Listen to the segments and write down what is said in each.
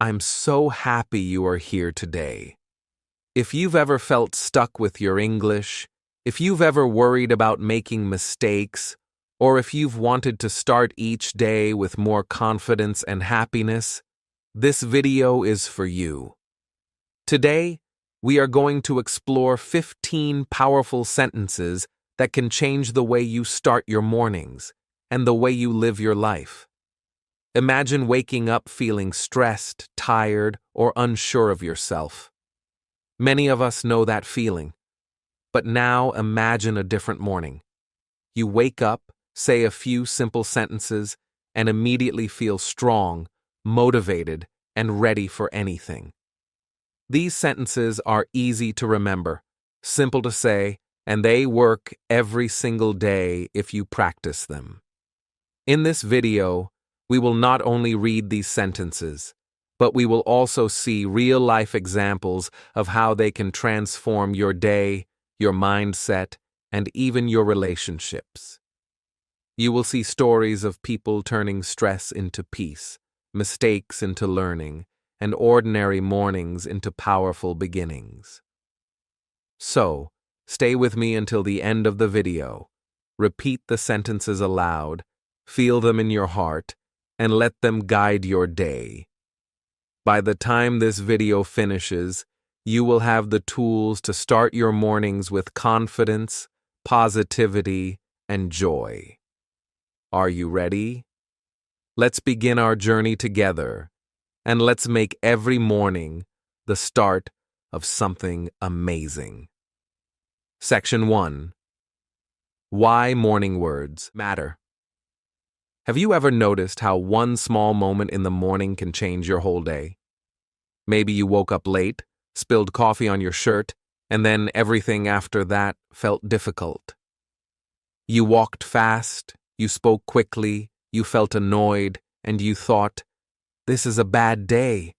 I'm so happy you are here today. If you've ever felt stuck with your English, if you've ever worried about making mistakes, or if you've wanted to start each day with more confidence and happiness, this video is for you. Today, we are going to explore 15 powerful sentences that can change the way you start your mornings and the way you live your life. Imagine waking up feeling stressed, tired, or unsure of yourself. Many of us know that feeling. But now imagine a different morning. You wake up, say a few simple sentences, and immediately feel strong, motivated, and ready for anything. These sentences are easy to remember, simple to say, and they work every single day if you practice them. In this video, we will not only read these sentences, but we will also see real-life examples of how they can transform your day, your mindset, and even your relationships. You will see stories of people turning stress into peace, mistakes into learning, and ordinary mornings into powerful beginnings. So, stay with me until the end of the video. Repeat the sentences aloud, feel them in your heart, and let them guide your day. By the time this video finishes, you will have the tools to start your mornings with confidence, positivity, and joy. Are you ready? Let's begin our journey together, and let's make every morning the start of something amazing. Section 1. Why morning words matter. Have you ever noticed how one small moment in the morning can change your whole day? Maybe you woke up late, spilled coffee on your shirt, and then everything after that felt difficult. You walked fast, you spoke quickly, you felt annoyed, and you thought, "This is a bad day."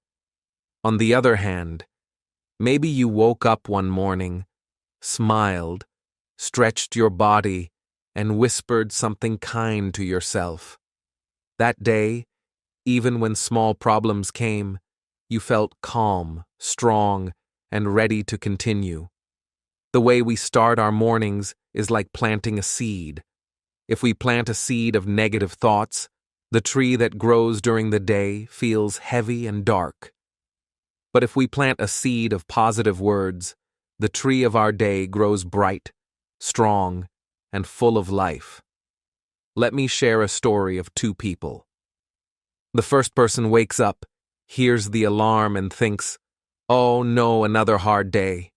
On the other hand, maybe you woke up one morning, smiled, stretched your body, and whispered something kind to yourself. That day, even when small problems came, you felt calm, strong, and ready to continue. The way we start our mornings is like planting a seed. If we plant a seed of negative thoughts, the tree that grows during the day feels heavy and dark. But if we plant a seed of positive words, the tree of our day grows bright, strong, and full of life. Let me share a story of two people. The first person wakes up, hears the alarm, and thinks, "Oh no, another hard day.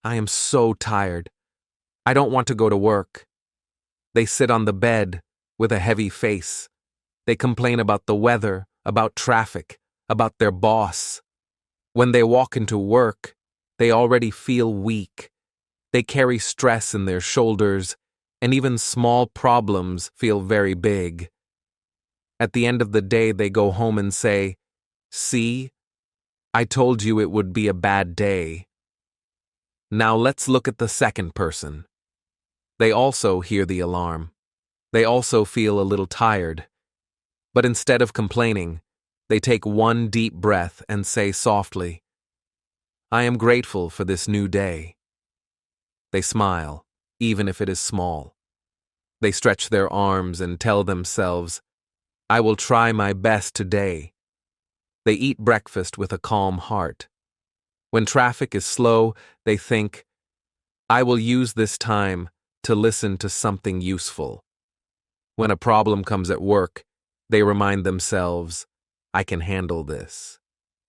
I am so tired. I don't want to go to work." They sit on the bed with a heavy face. They complain about the weather, about traffic, about their boss. When they walk into work, they already feel weak. They carry stress in their shoulders, and even small problems feel very big. At the end of the day, they go home and say, "See, I told you it would be a bad day." Now let's look at the second person. They also hear the alarm. They also feel a little tired. But instead of complaining, they take one deep breath and say softly, "I am grateful for this new day." They smile, even if it is small. They stretch their arms and tell themselves, "I will try my best today." They eat breakfast with a calm heart. When traffic is slow, they think, "I will use this time to listen to something useful." When a problem comes at work, they remind themselves, "I can handle this."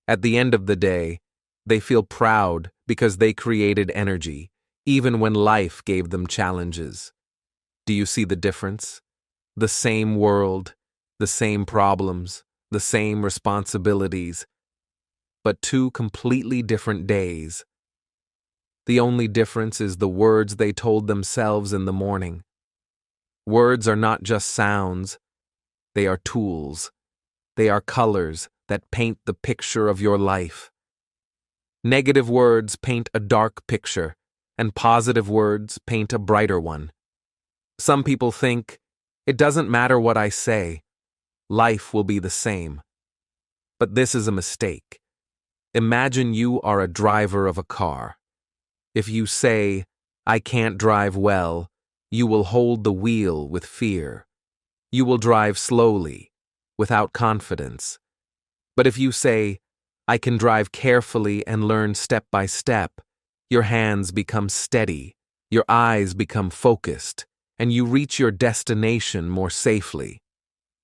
At the end of the day, they feel proud because they created energy, even when life gave them challenges. Do you see the difference? The same world, the same problems, the same responsibilities, but two completely different days. The only difference is the words they told themselves in the morning. Words are not just sounds, they are tools. They are colors that paint the picture of your life. Negative words paint a dark picture, and positive words paint a brighter one. Some people think, "It doesn't matter what I say, life will be the same." But this is a mistake. Imagine you are a driver of a car. If you say, "I can't drive well," you will hold the wheel with fear. You will drive slowly, without confidence. But if you say, "I can drive carefully and learn step by step," your hands become steady, your eyes become focused, and you reach your destination more safely.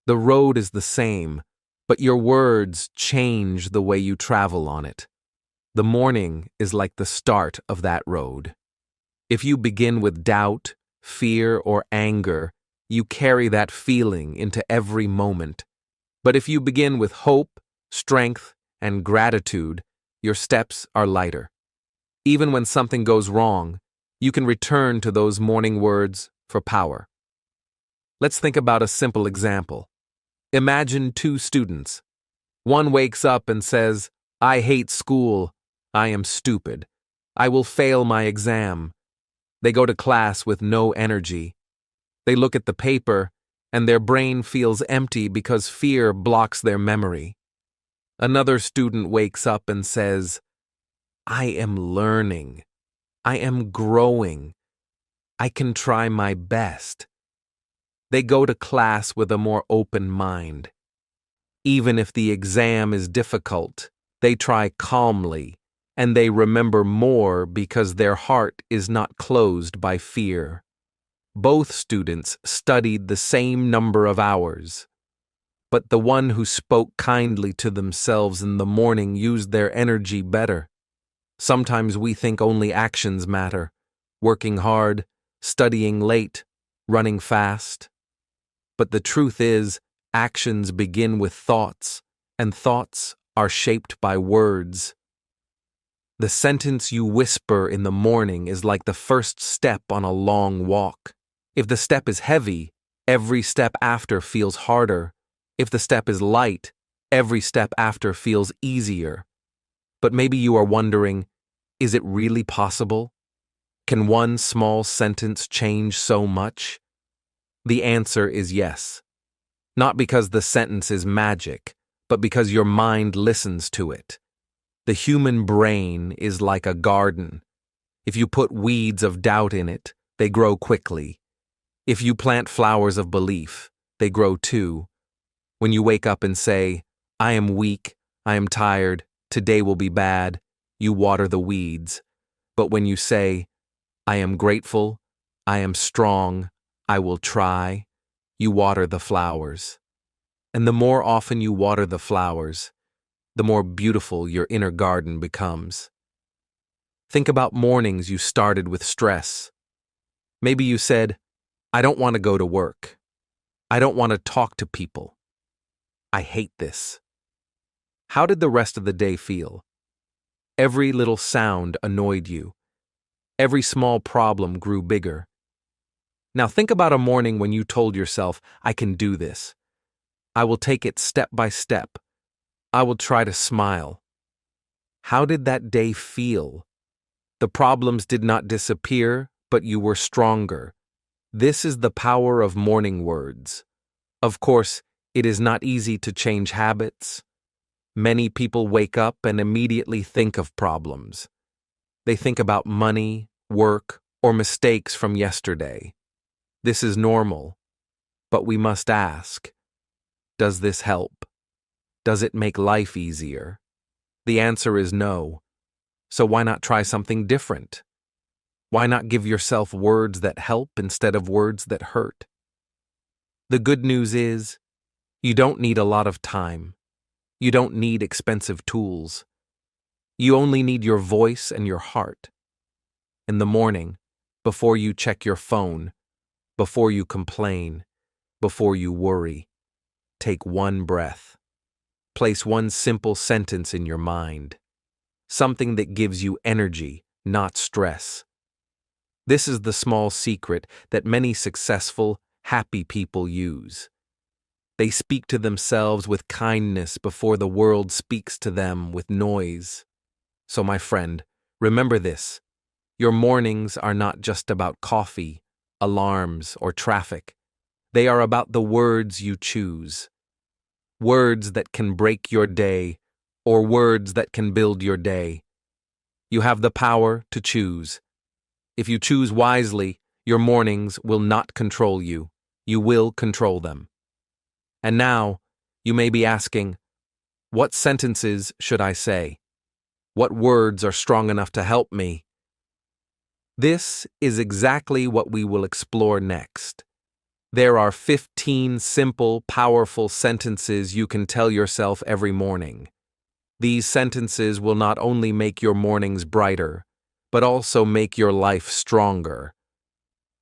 The road is the same, but your words change the way you travel on it. The morning is like the start of that road. If you begin with doubt, fear, or anger, you carry that feeling into every moment. But if you begin with hope, strength, and gratitude, your steps are lighter. Even when something goes wrong, you can return to those morning words for power. Let's think about a simple example. Imagine two students. One wakes up and says, "I hate school. I am stupid. I will fail my exam." They go to class with no energy. They look at the paper, and their brain feels empty because fear blocks their memory. Another student wakes up and says, "I am learning. I am growing. I can try my best." They go to class with a more open mind. Even if the exam is difficult, they try calmly, and they remember more because their heart is not closed by fear. Both students studied the same number of hours, but the one who spoke kindly to themselves in the morning used their energy better. Sometimes we think only actions matter: working hard, studying late, running fast. But the truth is, actions begin with thoughts, and thoughts are shaped by words. The sentence you whisper in the morning is like the first step on a long walk. If the step is heavy, every step after feels harder. If the step is light, every step after feels easier. But maybe you are wondering, is it really possible? Can one small sentence change so much? The answer is yes. Not because the sentence is magic, but because your mind listens to it. The human brain is like a garden. If you put weeds of doubt in it, they grow quickly. If you plant flowers of belief, they grow too. When you wake up and say, "I am weak, I am tired, today will be bad," you water the weeds. But when you say, "I am grateful, I am strong, I will try," you water the flowers. And the more often you water the flowers, the more beautiful your inner garden becomes. Think about mornings you started with stress. Maybe you said, "I don't want to go to work. I don't want to talk to people. I hate this." How did the rest of the day feel? Every little sound annoyed you. Every small problem grew bigger. Now think about a morning when you told yourself, "I can do this. I will take it step by step. I will try to smile." How did that day feel? The problems did not disappear, but you were stronger. This is the power of morning words. Of course, it is not easy to change habits. Many people wake up and immediately think of problems. They think about money, work, or mistakes from yesterday. This is normal, but we must ask, does this help? Does it make life easier? The answer is no. So why not try something different? Why not give yourself words that help instead of words that hurt? The good news is, you don't need a lot of time. You don't need expensive tools. You only need your voice and your heart. In the morning, before you check your phone, before you complain, before you worry, take one breath. Place one simple sentence in your mind. Something that gives you energy, not stress. This is the small secret that many successful, happy people use. They speak to themselves with kindness before the world speaks to them with noise. So, my friend, remember this. Your mornings are not just about coffee, alarms, or traffic. They are about the words you choose. words that can break your day, or words that can build your day. You have the power to choose. If you choose wisely, your mornings will not control you. You will control them. And now, you may be asking, what sentences should I say? What words are strong enough to help me? This is exactly what we will explore next. There are 15 simple, powerful sentences you can tell yourself every morning. These sentences will not only make your mornings brighter, but also make your life stronger.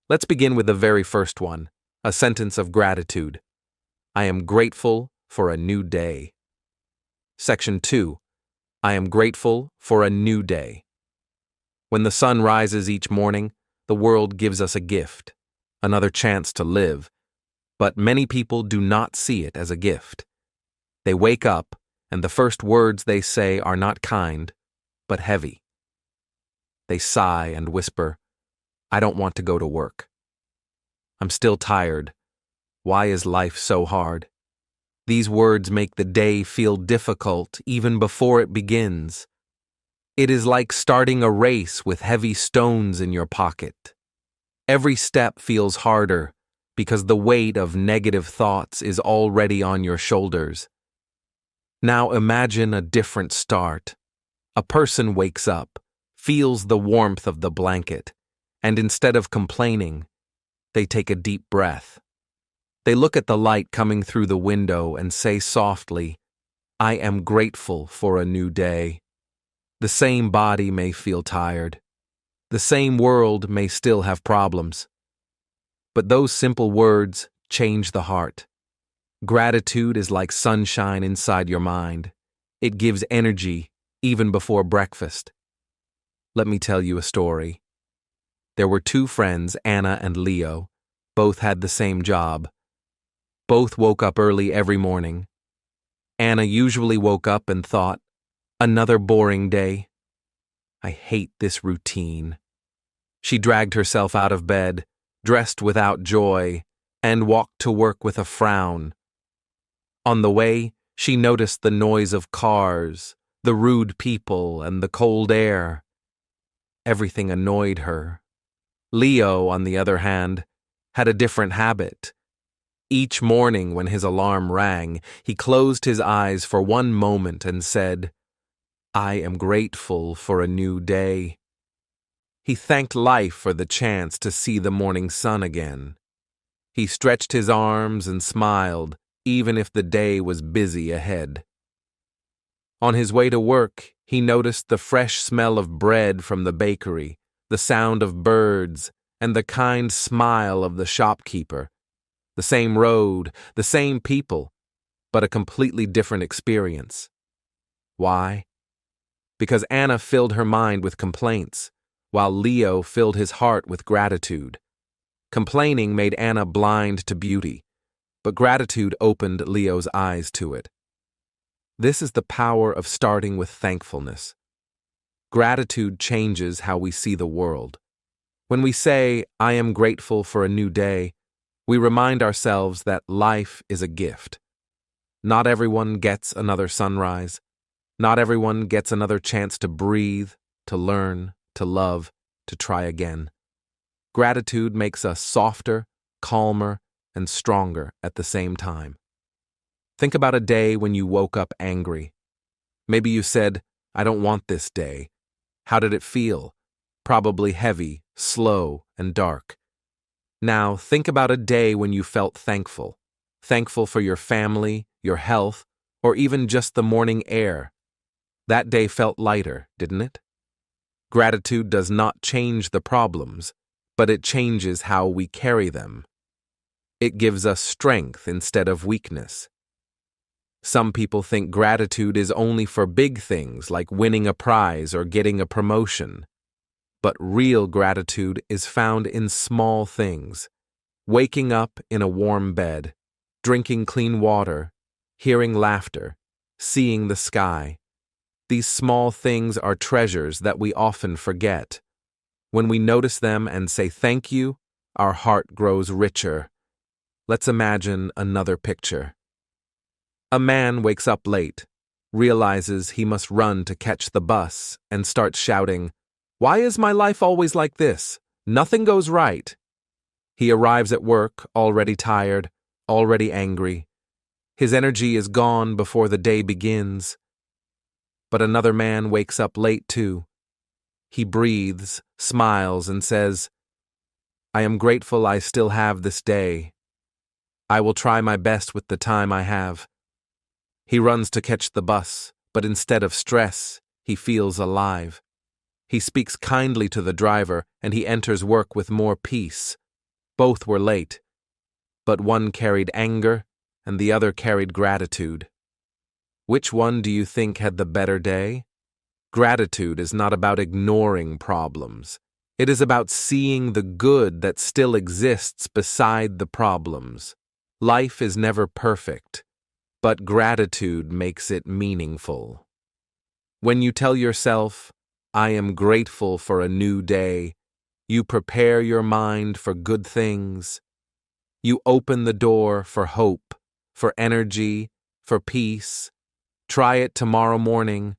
Let's begin with the very first one, a sentence of gratitude. I am grateful for a new day. Section 2. I am grateful for a new day. When the sun rises each morning, the world gives us a gift, another chance to live. But many people do not see it as a gift. They wake up, and the first words they say are not kind, but heavy. They sigh and whisper, I don't want to go to work. I'm still tired. Why is life so hard? These words make the day feel difficult even before it begins. It is like starting a race with heavy stones in your pocket. Every step feels harder because the weight of negative thoughts is already on your shoulders. Now imagine a different start. A person wakes up, feels the warmth of the blanket, and instead of complaining, they take a deep breath. They look at the light coming through the window and say softly, I am grateful for a new day. The same body may feel tired. The same world may still have problems. But those simple words change the heart. Gratitude is like sunshine inside your mind. It gives energy even before breakfast. Let me tell you a story. There were two friends, Anna and Leo. Both had the same job. Both woke up early every morning. Anna usually woke up and thought, another boring day. I hate this routine. She dragged herself out of bed, dressed without joy, and walked to work with a frown. On the way, she noticed the noise of cars, the rude people, and the cold air. Everything annoyed her. Leo, on the other hand, had a different habit. Each morning when his alarm rang, he closed his eyes for one moment and said, I am grateful for a new day. He thanked life for the chance to see the morning sun again. He stretched his arms and smiled, even if the day was busy ahead. On his way to work, he noticed the fresh smell of bread from the bakery, the sound of birds, and the kind smile of the shopkeeper. The same road, the same people, but a completely different experience. Why? Because Anna filled her mind with complaints, while Leo filled his heart with gratitude. Complaining made Anna blind to beauty, but gratitude opened Leo's eyes to it. This is the power of starting with thankfulness. Gratitude changes how we see the world. When we say, I am grateful for a new day, we remind ourselves that life is a gift. Not everyone gets another sunrise. Not everyone gets another chance to breathe, to learn, to love, to try again. Gratitude makes us softer, calmer, and stronger at the same time. Think about a day when you woke up angry. Maybe you said, I don't want this day. How did it feel? Probably heavy, slow, and dark. Now think about a day when you felt thankful. Thankful for your family, your health, or even just the morning air. That day felt lighter, didn't it? Gratitude does not change the problems, but it changes how we carry them. It gives us strength instead of weakness. Some people think gratitude is only for big things like winning a prize or getting a promotion. But real gratitude is found in small things. Waking up in a warm bed, drinking clean water, hearing laughter, seeing the sky. These small things are treasures that we often forget. When we notice them and say thank you, our heart grows richer. Let's imagine another picture. A man wakes up late, realizes he must run to catch the bus, and starts shouting, "Why is my life always like this? Nothing goes right." He arrives at work already tired, already angry. His energy is gone before the day begins. But another man wakes up late too. He breathes, smiles, and says, "I am grateful I still have this day. I will try my best with the time I have." He runs to catch the bus, but instead of stress, he feels alive. He speaks kindly to the driver, and he enters work with more peace. Both were late, but one carried anger, and the other carried gratitude. Which one do you think had the better day? Gratitude is not about ignoring problems. It is about seeing the good that still exists beside the problems. Life is never perfect, but gratitude makes it meaningful. When you tell yourself, "I am grateful for a new day," you prepare your mind for good things. You open the door for hope, for energy, for peace. Try it tomorrow morning.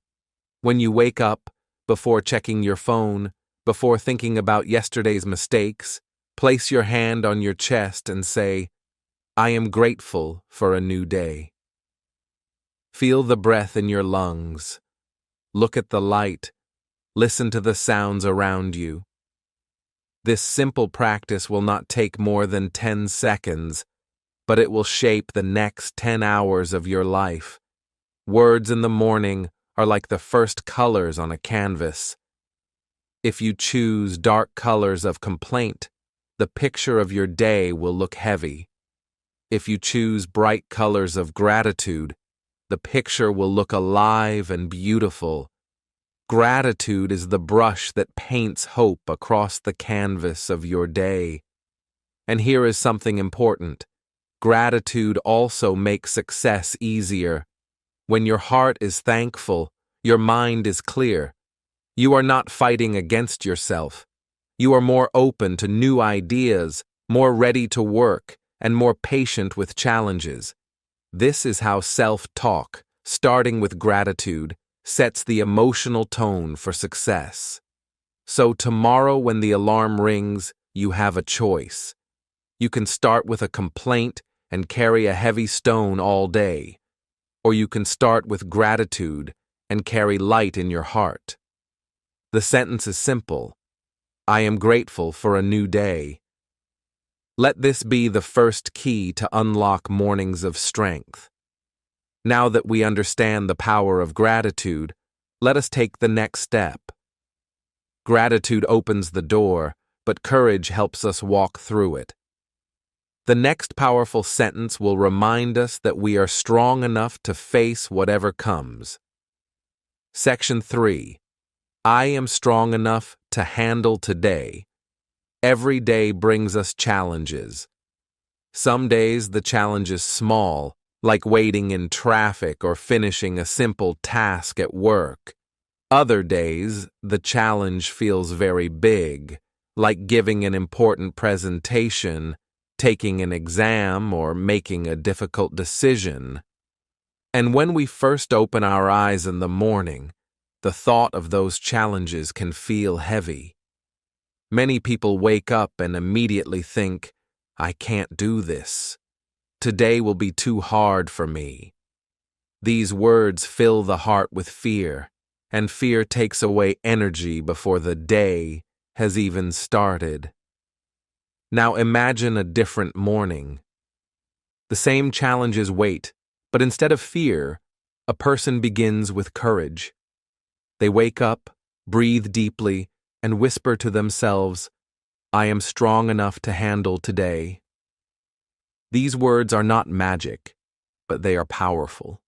When you wake up, before checking your phone, before thinking about yesterday's mistakes, place your hand on your chest and say, "I am grateful for a new day." Feel the breath in your lungs. Look at the light. Listen to the sounds around you. This simple practice will not take more than 10 seconds, but it will shape the next 10 hours of your life. Words in the morning are like the first colors on a canvas. If you choose dark colors of complaint, the picture of your day will look heavy. If you choose bright colors of gratitude, the picture will look alive and beautiful. Gratitude is the brush that paints hope across the canvas of your day. And here is something important. Gratitude also makes success easier. When your heart is thankful, your mind is clear. You are not fighting against yourself. You are more open to new ideas, more ready to work, and more patient with challenges. This is how self-talk, starting with gratitude, sets the emotional tone for success. So tomorrow when the alarm rings, you have a choice. You can start with a complaint and carry a heavy stone all day, or you can start with gratitude and carry light in your heart. The sentence is simple. I am grateful for a new day. Let this be the first key to unlock mornings of strength. Now that we understand the power of gratitude, let us take the next step. Gratitude opens the door, but courage helps us walk through it. The next powerful sentence will remind us that we are strong enough to face whatever comes. Section 3. I am strong enough to handle today. Every day brings us challenges. Some days the challenge is small, like waiting in traffic or finishing a simple task at work. Other days, the challenge feels very big, like giving an important presentation, taking an exam, or making a difficult decision. And when we first open our eyes in the morning, the thought of those challenges can feel heavy. Many people wake up and immediately think, "I can't do this. Today will be too hard for me." These words fill the heart with fear, and fear takes away energy before the day has even started. Now imagine a different morning. The same challenges wait, but instead of fear, a person begins with courage. They wake up, breathe deeply, and whisper to themselves, "I am strong enough to handle today." These words are not magic, but they are powerful.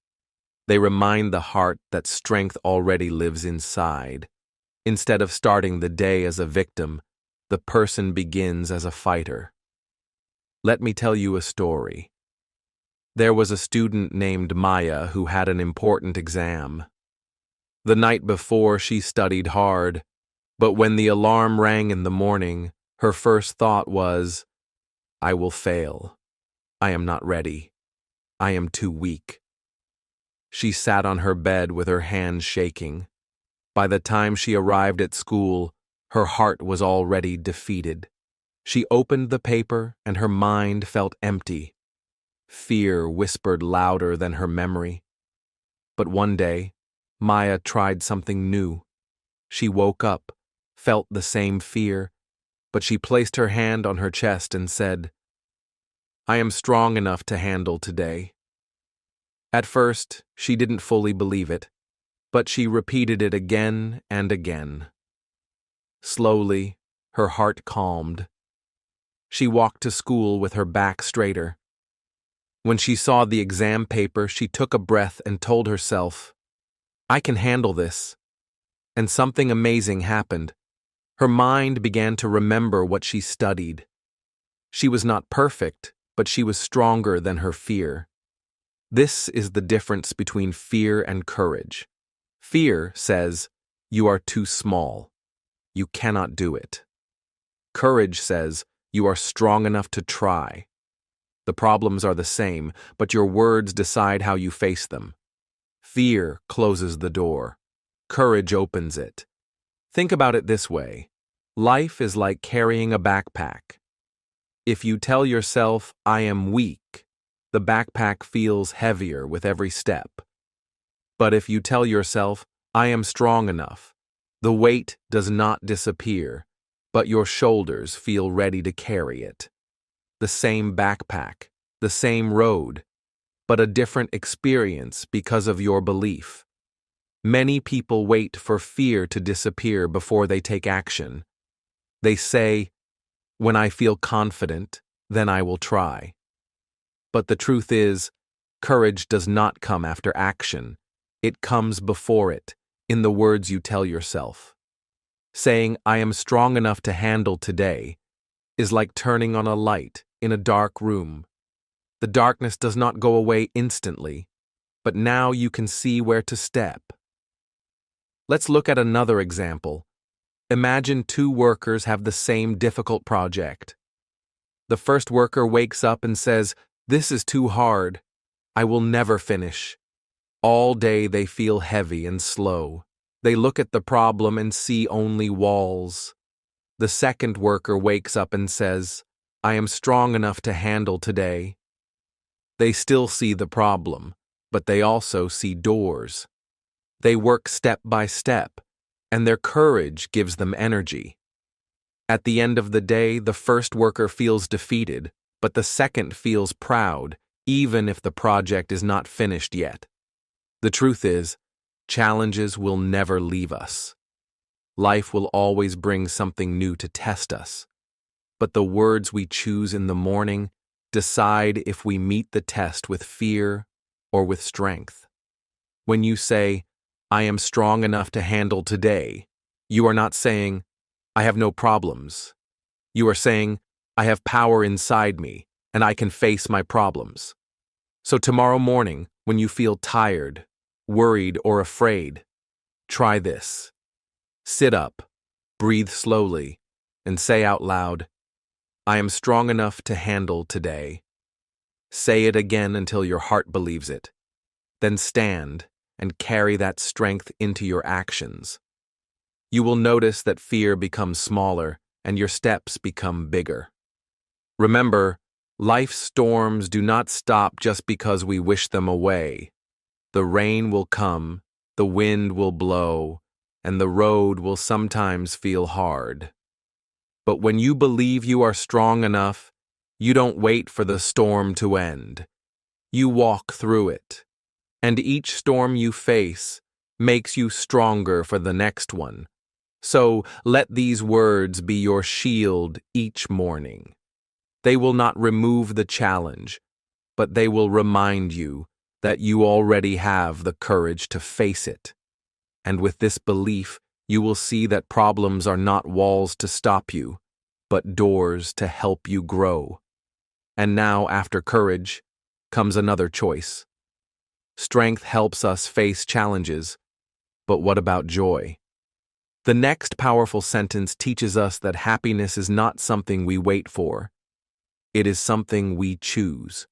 They remind the heart that strength already lives inside. Instead of starting the day as a victim, the person begins as a fighter. Let me tell you a story. There was a student named Maya who had an important exam. The night before, she studied hard, but when the alarm rang in the morning, her first thought was, "I will fail. I am not ready. I am too weak." She sat on her bed with her hands shaking. By the time she arrived at school, her heart was already defeated. She opened the paper and her mind felt empty. Fear whispered louder than her memory. But one day, Maya tried something new. She woke up, felt the same fear, but she placed her hand on her chest and said, "I am strong enough to handle today." At first, she didn't fully believe it, but she repeated it again and again. Slowly, her heart calmed. She walked to school with her back straighter. When she saw the exam paper, she took a breath and told herself, "I can handle this." And something amazing happened. Her mind began to remember what she studied. She was not perfect, but she was stronger than her fear. This is the difference between fear and courage. Fear says, "You are too small. You cannot do it." Courage says, "You are strong enough to try." The problems are the same, but your words decide how you face them. Fear closes the door. Courage opens it. Think about it this way. Life is like carrying a backpack. If you tell yourself, "I am weak," the backpack feels heavier with every step. But if you tell yourself, "I am strong enough," the weight does not disappear, but your shoulders feel ready to carry it. The same backpack, the same road, but a different experience because of your belief. Many people wait for fear to disappear before they take action. They say, "When I feel confident, then I will try." But the truth is, courage does not come after action. It comes before it, in the words you tell yourself. Saying, "I am strong enough to handle today," is like turning on a light in a dark room. The darkness does not go away instantly, but now you can see where to step. Let's look at another example. Imagine two workers have the same difficult project. The first worker wakes up and says, "This is too hard. I will never finish." All day they feel heavy and slow. They look at the problem and see only walls. The second worker wakes up and says, "I am strong enough to handle today." They still see the problem, but they also see doors. They work step by step, and their courage gives them energy. At the end of the day, the first worker feels defeated, but the second feels proud, even if the project is not finished yet. The truth is, challenges will never leave us. Life will always bring something new to test us. But the words we choose in the morning decide if we meet the test with fear or with strength. When you say, "I am strong enough to handle today," you are not saying, "I have no problems." You are saying, "I have power inside me, and I can face my problems." So tomorrow morning, when you feel tired, worried, or afraid, try this. Sit up, breathe slowly, and say out loud, "I am strong enough to handle today." Say it again until your heart believes it. Then stand and carry that strength into your actions. You will notice that fear becomes smaller and your steps become bigger. Remember, life's storms do not stop just because we wish them away. The rain will come, the wind will blow, and the road will sometimes feel hard. But when you believe you are strong enough, you don't wait for the storm to end. You walk through it. And each storm you face makes you stronger for the next one. So let these words be your shield each morning. They will not remove the challenge, but they will remind you that you already have the courage to face it. And with this belief, you will see that problems are not walls to stop you, but doors to help you grow. And now, after courage, comes another choice. Strength helps us face challenges, but what about joy? The next powerful sentence teaches us that happiness is not something we wait for. It is something we choose.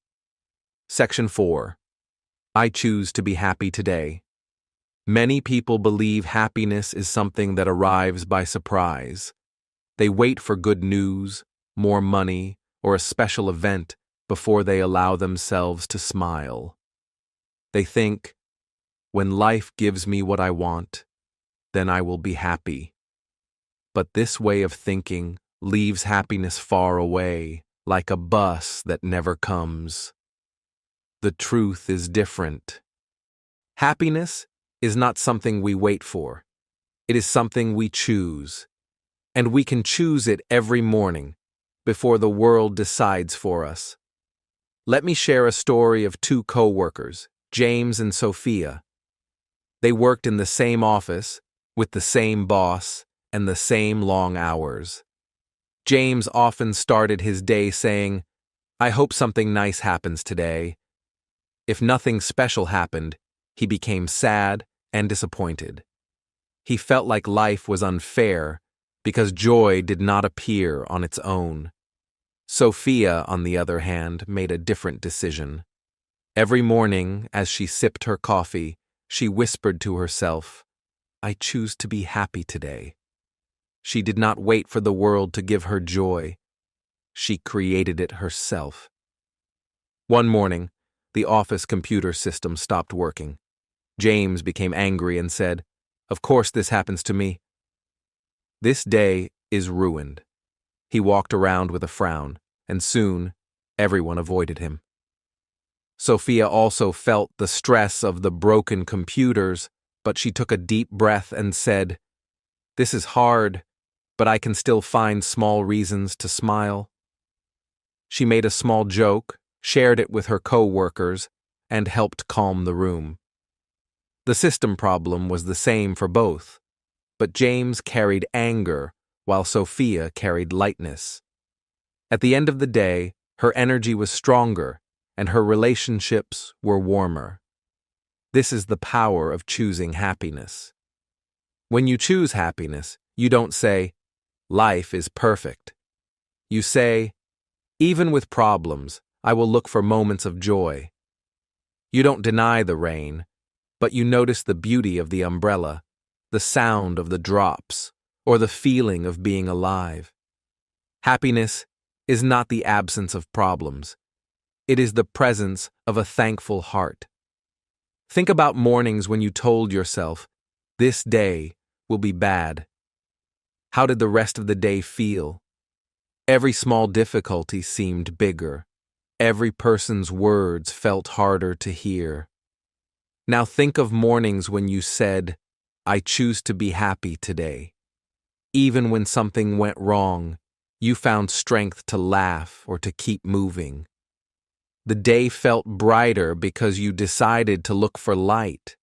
Section 4. I choose to be happy today. Many people believe happiness is something that arrives by surprise. They wait for good news, more money, or a special event before they allow themselves to smile. They think, when life gives me what I want, then I will be happy. But this way of thinking leaves happiness far away, like a bus that never comes. The truth is different. Happiness is not something we wait for. It is something we choose. And we can choose it every morning, before the world decides for us. Let me share a story of two co-workers, James and Sophia. They worked in the same office, with the same boss, and the same long hours. James often started his day saying, "I hope something nice happens today." If nothing special happened, he became sad and disappointed. He felt like life was unfair because joy did not appear on its own. Sophia, on the other hand, made a different decision. Every morning, as she sipped her coffee, she whispered to herself, "I choose to be happy today." She did not wait for the world to give her joy. She created it herself. One morning, the office computer system stopped working. James became angry and said, "Of course this happens to me." This day is ruined. He walked around with a frown, and soon everyone avoided him. Sophia also felt the stress of the broken computers, but she took a deep breath and said, "This is hard, but I can still find small reasons to smile." She made a small joke, shared it with her co-workers, and helped calm the room. The system problem was the same for both, but James carried anger while Sophia carried lightness. At the end of the day, her energy was stronger and her relationships were warmer. This is the power of choosing happiness. When you choose happiness, you don't say, "Life is perfect." You say, "Even with problems, I will look for moments of joy." You don't deny the rain, but you notice the beauty of the umbrella, the sound of the drops, or the feeling of being alive. Happiness is not the absence of problems. It is the presence of a thankful heart. Think about mornings when you told yourself, "This day will be bad." How did the rest of the day feel? Every small difficulty seemed bigger. Every person's words felt harder to hear. Now think of mornings when you said, "I choose to be happy today." Even when something went wrong, you found strength to laugh or to keep moving. The day felt brighter because you decided to look for light.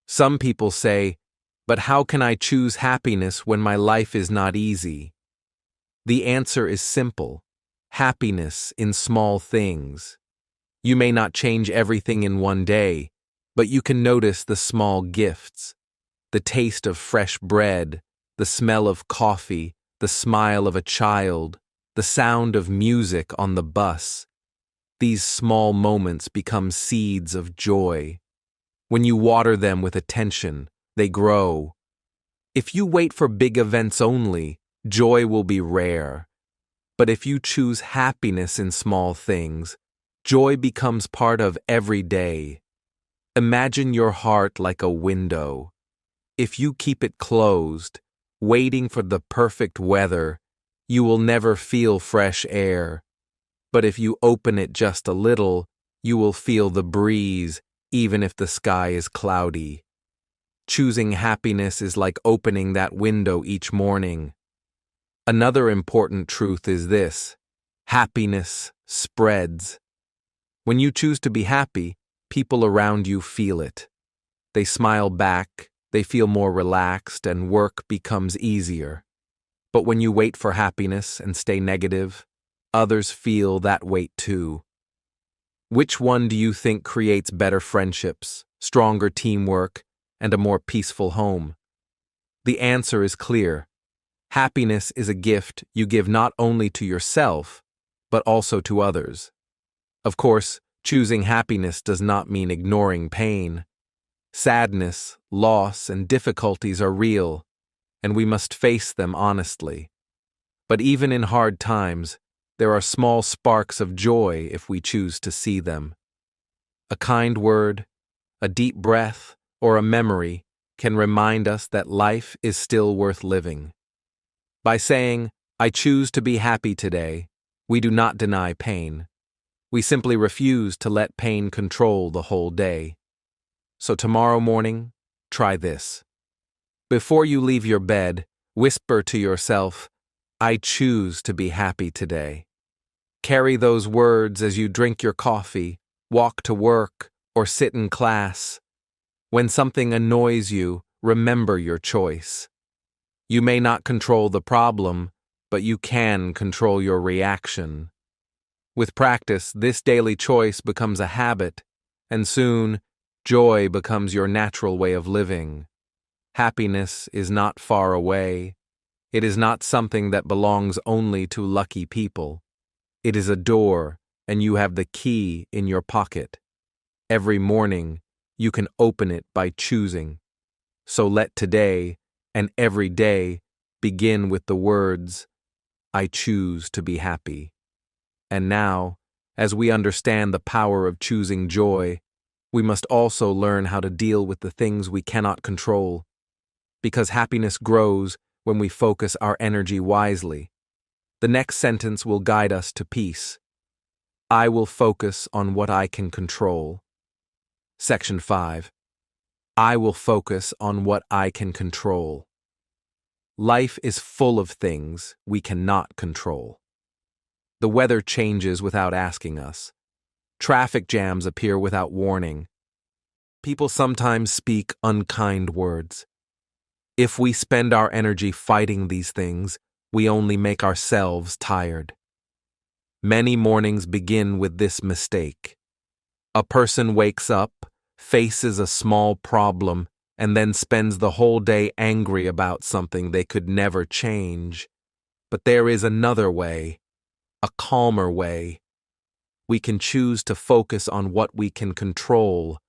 Some people say, "But how can I choose happiness when my life is not easy?" The answer is simple: happiness in small things. You may not change everything in one day, but you can notice the small gifts. The taste of fresh bread, the smell of coffee, the smile of a child, the sound of music on the bus. These small moments become seeds of joy. When you water them with attention, they grow. If you wait for big events only, joy will be rare. But if you choose happiness in small things, joy becomes part of every day. Imagine your heart like a window. If you keep it closed, waiting for the perfect weather, you will never feel fresh air. But if you open it just a little, you will feel the breeze, even if the sky is cloudy. Choosing happiness is like opening that window each morning. Another important truth is this: happiness spreads. When you choose to be happy, people around you feel it. They smile back, they feel more relaxed, and work becomes easier. But when you wait for happiness and stay negative, others feel that weight too. Which one do you think creates better friendships, stronger teamwork, and a more peaceful home? The answer is clear. Happiness is a gift you give not only to yourself, but also to others. Of course, Choosing happiness does not mean ignoring pain. Sadness, loss, and difficulties are real, and we must face them honestly. But even in hard times, there are small sparks of joy if we choose to see them. A kind word, a deep breath, or a memory can remind us that life is still worth living. By saying, "I choose to be happy today," we do not deny pain. We simply refuse to let pain control the whole day. So tomorrow morning, try this. Before you leave your bed, whisper to yourself, "I choose to be happy today." Carry those words as you drink your coffee, walk to work, or sit in class. When something annoys you, remember your choice. You may not control the problem, but you can control your reaction. With practice, this daily choice becomes a habit, and soon, joy becomes your natural way of living. Happiness is not far away. It is not something that belongs only to lucky people. It is a door, and you have the key in your pocket. Every morning, you can open it by choosing. So let today, and every day, begin with the words, "I choose to be happy." And now, as we understand the power of choosing joy, we must also learn how to deal with the things we cannot control. Because happiness grows when we focus our energy wisely. The next sentence will guide us to peace. I will focus on what I can control. Section 5. I will focus on what I can control. Life is full of things we cannot control. The weather changes without asking us. Traffic jams appear without warning. People sometimes speak unkind words. If we spend our energy fighting these things, we only make ourselves tired. Many mornings begin with this mistake. A person wakes up, faces a small problem, and then spends the whole day angry about something they could never change. But there is another way, a calmer way. We can choose to focus on what we can control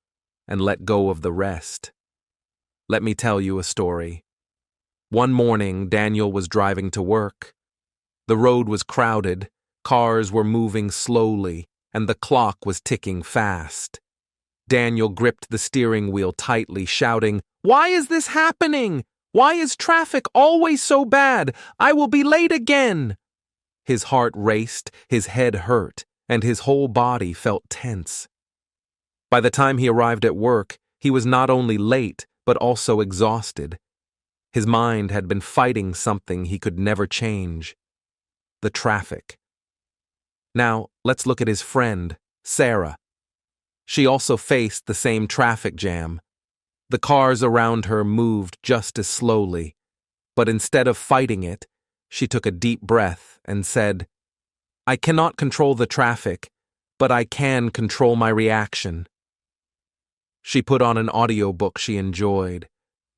and let go of the rest. Let me tell you a story. One morning, Daniel was driving to work. The road was crowded, cars were moving slowly, and the clock was ticking fast. Daniel gripped the steering wheel tightly, shouting, "Why is this happening? Why is traffic always so bad? I will be late again." His heart raced, his head hurt, and his whole body felt tense. By the time he arrived at work, he was not only late, but also exhausted. His mind had been fighting something he could never change: the traffic. Now, let's look at his friend, Sarah. She also faced the same traffic jam. The cars around her moved just as slowly, but instead of fighting it, she took a deep breath and said, "I cannot control the traffic, but I can control my reaction." She put on an audiobook she enjoyed.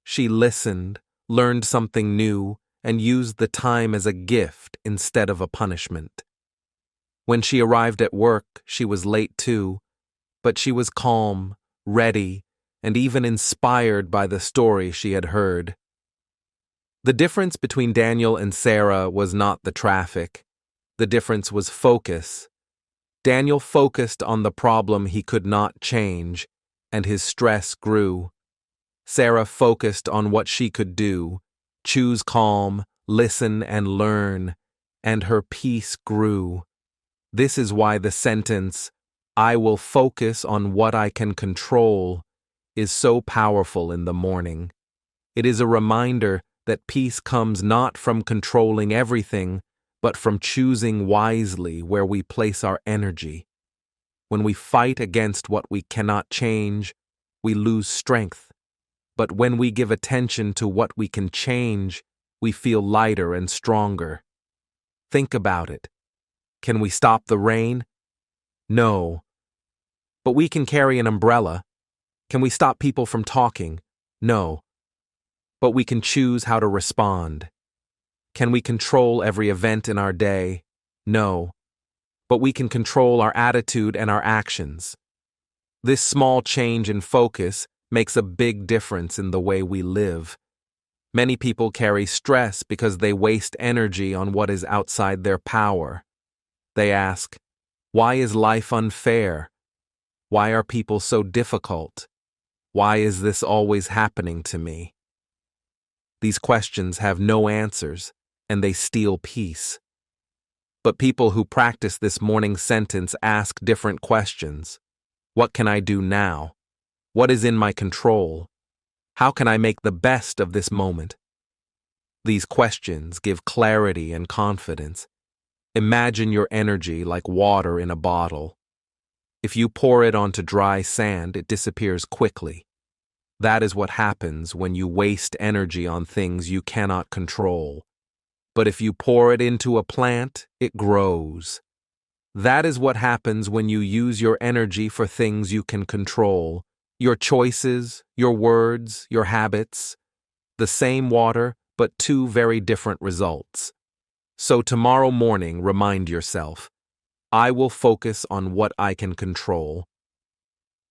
She listened, learned something new, and used the time as a gift instead of a punishment. When she arrived at work, she was late too, but she was calm, ready, and even inspired by the story she had heard. The difference between Daniel and Sarah was not the traffic. The difference was focus. Daniel focused on the problem he could not change, and his stress grew. Sarah focused on what she could do, choose calm, listen, and learn, and her peace grew. This is why the sentence, "I will focus on what I can control," is so powerful in the morning. It is a reminder that peace comes not from controlling everything, but from choosing wisely where we place our energy. When we fight against what we cannot change, we lose strength. But when we give attention to what we can change, we feel lighter and stronger. Think about it. Can we stop the rain? No. But we can carry an umbrella. Can we stop people from talking? No. But we can choose how to respond. Can we control every event in our day? No. but we can control our attitude and our actions. This small change in focus makes a big difference in the way we live. Many people carry stress because they waste energy on what is outside their power. They ask, why is life unfair? Why are people so difficult? Why is this always happening to me? These questions have no answers, and they steal peace. But people who practice this morning sentence ask different questions. What can I do now? What is in my control? How can I make the best of this moment? These questions give clarity and confidence. Imagine your energy like water in a bottle. If you pour it onto dry sand, it disappears quickly. That is what happens when you waste energy on things you cannot control. But if you pour it into a plant, it grows. That is what happens when you use your energy for things you can control. Your choices, your words, your habits. The same water, but two very different results. So tomorrow morning, remind yourself, I will focus on what I can control.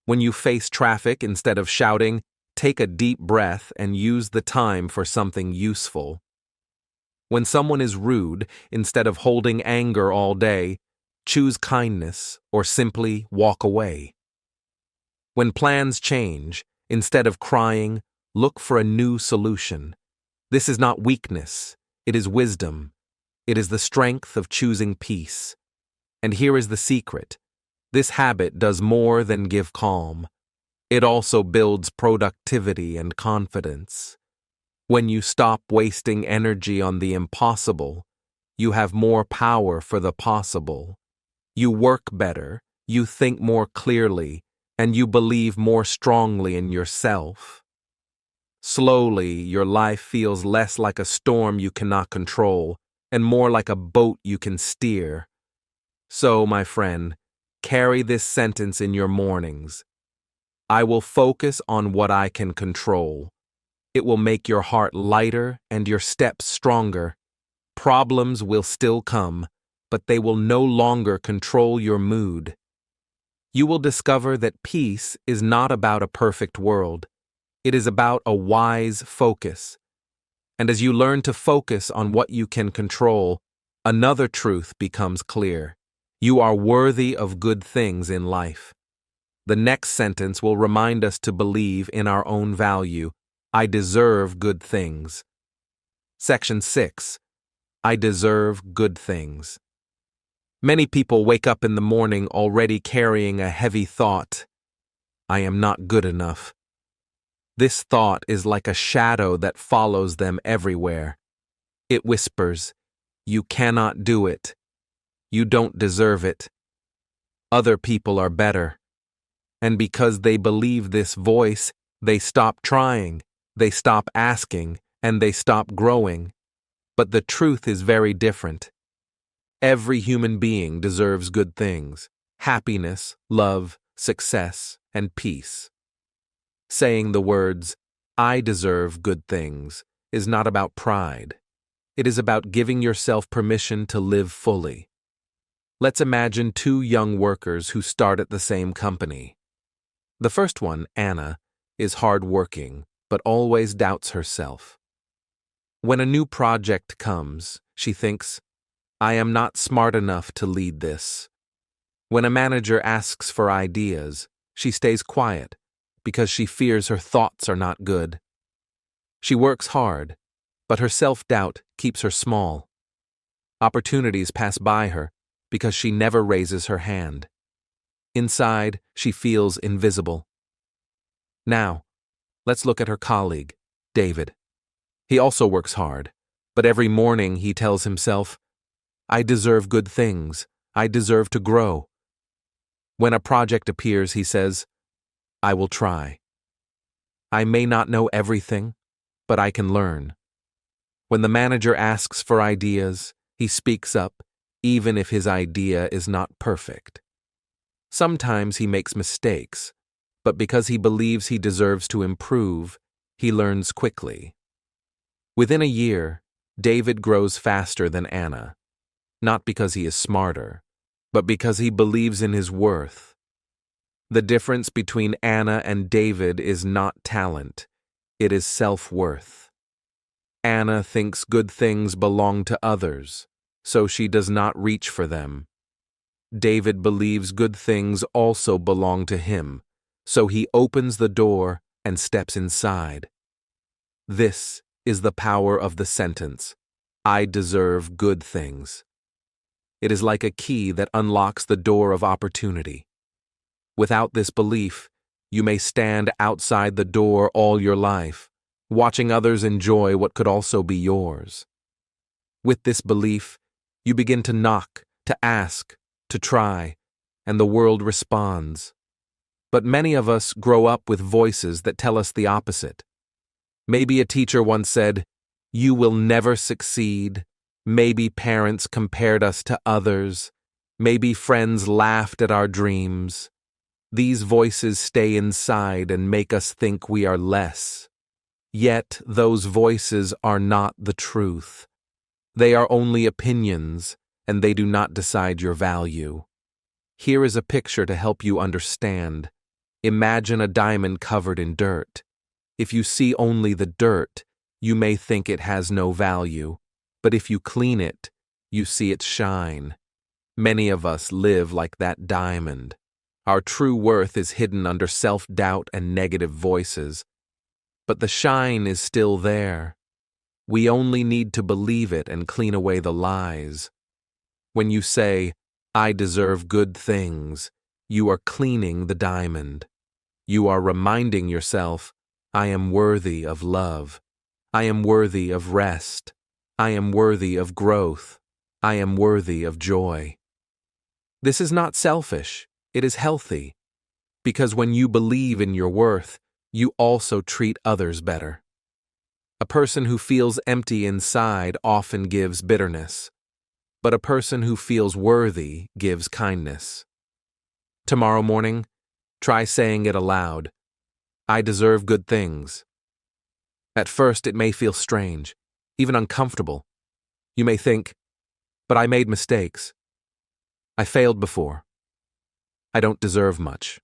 When you face traffic, instead of shouting, take a deep breath and use the time for something useful. When someone is rude, instead of holding anger all day, choose kindness or simply walk away. When plans change, instead of crying, look for a new solution. This is not weakness, it is wisdom. It is the strength of choosing peace. And here is the secret. This habit does more than give calm. It also builds productivity and confidence. When you stop wasting energy on the impossible, you have more power for the possible. You work better, you think more clearly, and you believe more strongly in yourself. Slowly, your life feels less like a storm you cannot control, and more like a boat you can steer. So, my friend, carry this sentence in your mornings. I will focus on what I can control. It will make your heart lighter and your steps stronger. Problems will still come, but they will no longer control your mood. You will discover that peace is not about a perfect world. It is about a wise focus. And as you learn to focus on what you can control, another truth becomes clear. You are worthy of good things in life. The next sentence will remind us to believe in our own value. I deserve good things. Section 6. I deserve good things. Many people wake up in the morning already carrying a heavy thought. I am not good enough. This thought is like a shadow that follows them everywhere. It whispers, you cannot do it. You don't deserve it. Other people are better. And because they believe this voice, they stop trying, they stop asking, and they stop growing. But the truth is very different. Every human being deserves good things: happiness, love, success, and peace. Saying the words, I deserve good things, is not about pride. It is about giving yourself permission to live fully. Let's imagine two young workers who start at the same company. The first one, Anna, is hardworking, but always doubts herself. When a new project comes, she thinks, I am not smart enough to lead this. When a manager asks for ideas, she stays quiet because she fears her thoughts are not good. She works hard, but her self-doubt keeps her small. Opportunities pass by her because she never raises her hand. Inside, she feels invisible. Now, let's look at her colleague, David. He also works hard, but every morning he tells himself, I deserve good things. I deserve to grow. When a project appears, he says, I will try. I may not know everything, but I can learn. When the manager asks for ideas, he speaks up, even if his idea is not perfect. Sometimes he makes mistakes, but because he believes he deserves to improve, he learns quickly. Within a year, David grows faster than Anna, not because he is smarter, but because he believes in his worth. The difference between Anna and David is not talent, it is self-worth. Anna thinks good things belong to others, so she does not reach for them. David believes good things also belong to him, so he opens the door and steps inside. This is the power of the sentence, "I deserve good things." It is like a key that unlocks the door of opportunity. Without this belief, you may stand outside the door all your life, watching others enjoy what could also be yours. With this belief, you begin to knock, to ask, to try, and the world responds. But many of us grow up with voices that tell us the opposite. Maybe a teacher once said, "You will never succeed." Maybe parents compared us to others. Maybe friends laughed at our dreams. These voices stay inside and make us think we are less. Yet those voices are not the truth. They are only opinions, and they do not decide your value. Here is a picture to help you understand. Imagine a diamond covered in dirt. If you see only the dirt, you may think it has no value, but if you clean it, you see its shine. Many of us live like that diamond. Our true worth is hidden under self-doubt and negative voices. But the shine is still there. We only need to believe it and clean away the lies. When you say, "I deserve good things," you are cleaning the diamond. You are reminding yourself, "I am worthy of love. I am worthy of rest. I am worthy of growth. I am worthy of joy." This is not selfish. It is healthy, because when you believe in your worth, you also treat others better. A person who feels empty inside often gives bitterness, but a person who feels worthy gives kindness. Tomorrow morning, try saying it aloud, "I deserve good things." At first, it may feel strange, even uncomfortable. You may think, "But I made mistakes. I failed before. I don't deserve much."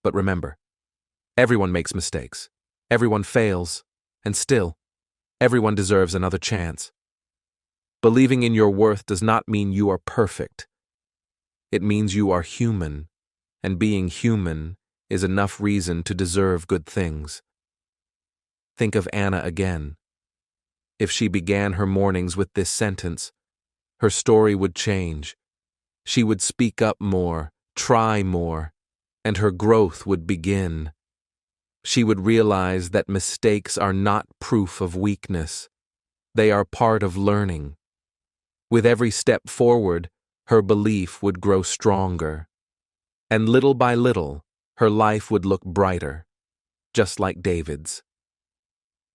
But remember, everyone makes mistakes, everyone fails, and still, everyone deserves another chance. Believing in your worth does not mean you are perfect. It means you are human, and being human is enough reason to deserve good things. Think of Anna again. If she began her mornings with this sentence, her story would change. She would speak up more, try more, and her growth would begin. She would realize that mistakes are not proof of weakness. They are part of learning. With every step forward, her belief would grow stronger. And little by little, her life would look brighter, just like David's.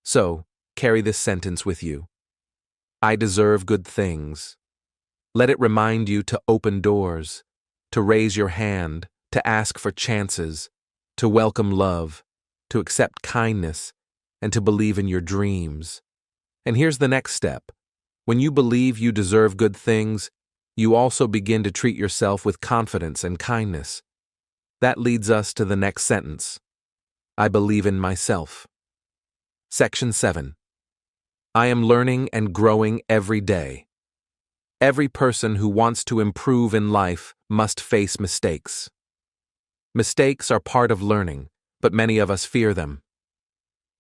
So, carry this sentence with you. I deserve good things. Let it remind you to open doors, to raise your hand, to ask for chances, to welcome love, to accept kindness, and to believe in your dreams. And here's the next step. When you believe you deserve good things, you also begin to treat yourself with confidence and kindness. That leads us to the next sentence. I believe in myself. Section 7. I am learning and growing every day. Every person who wants to improve in life must face mistakes. Mistakes are part of learning, but many of us fear them.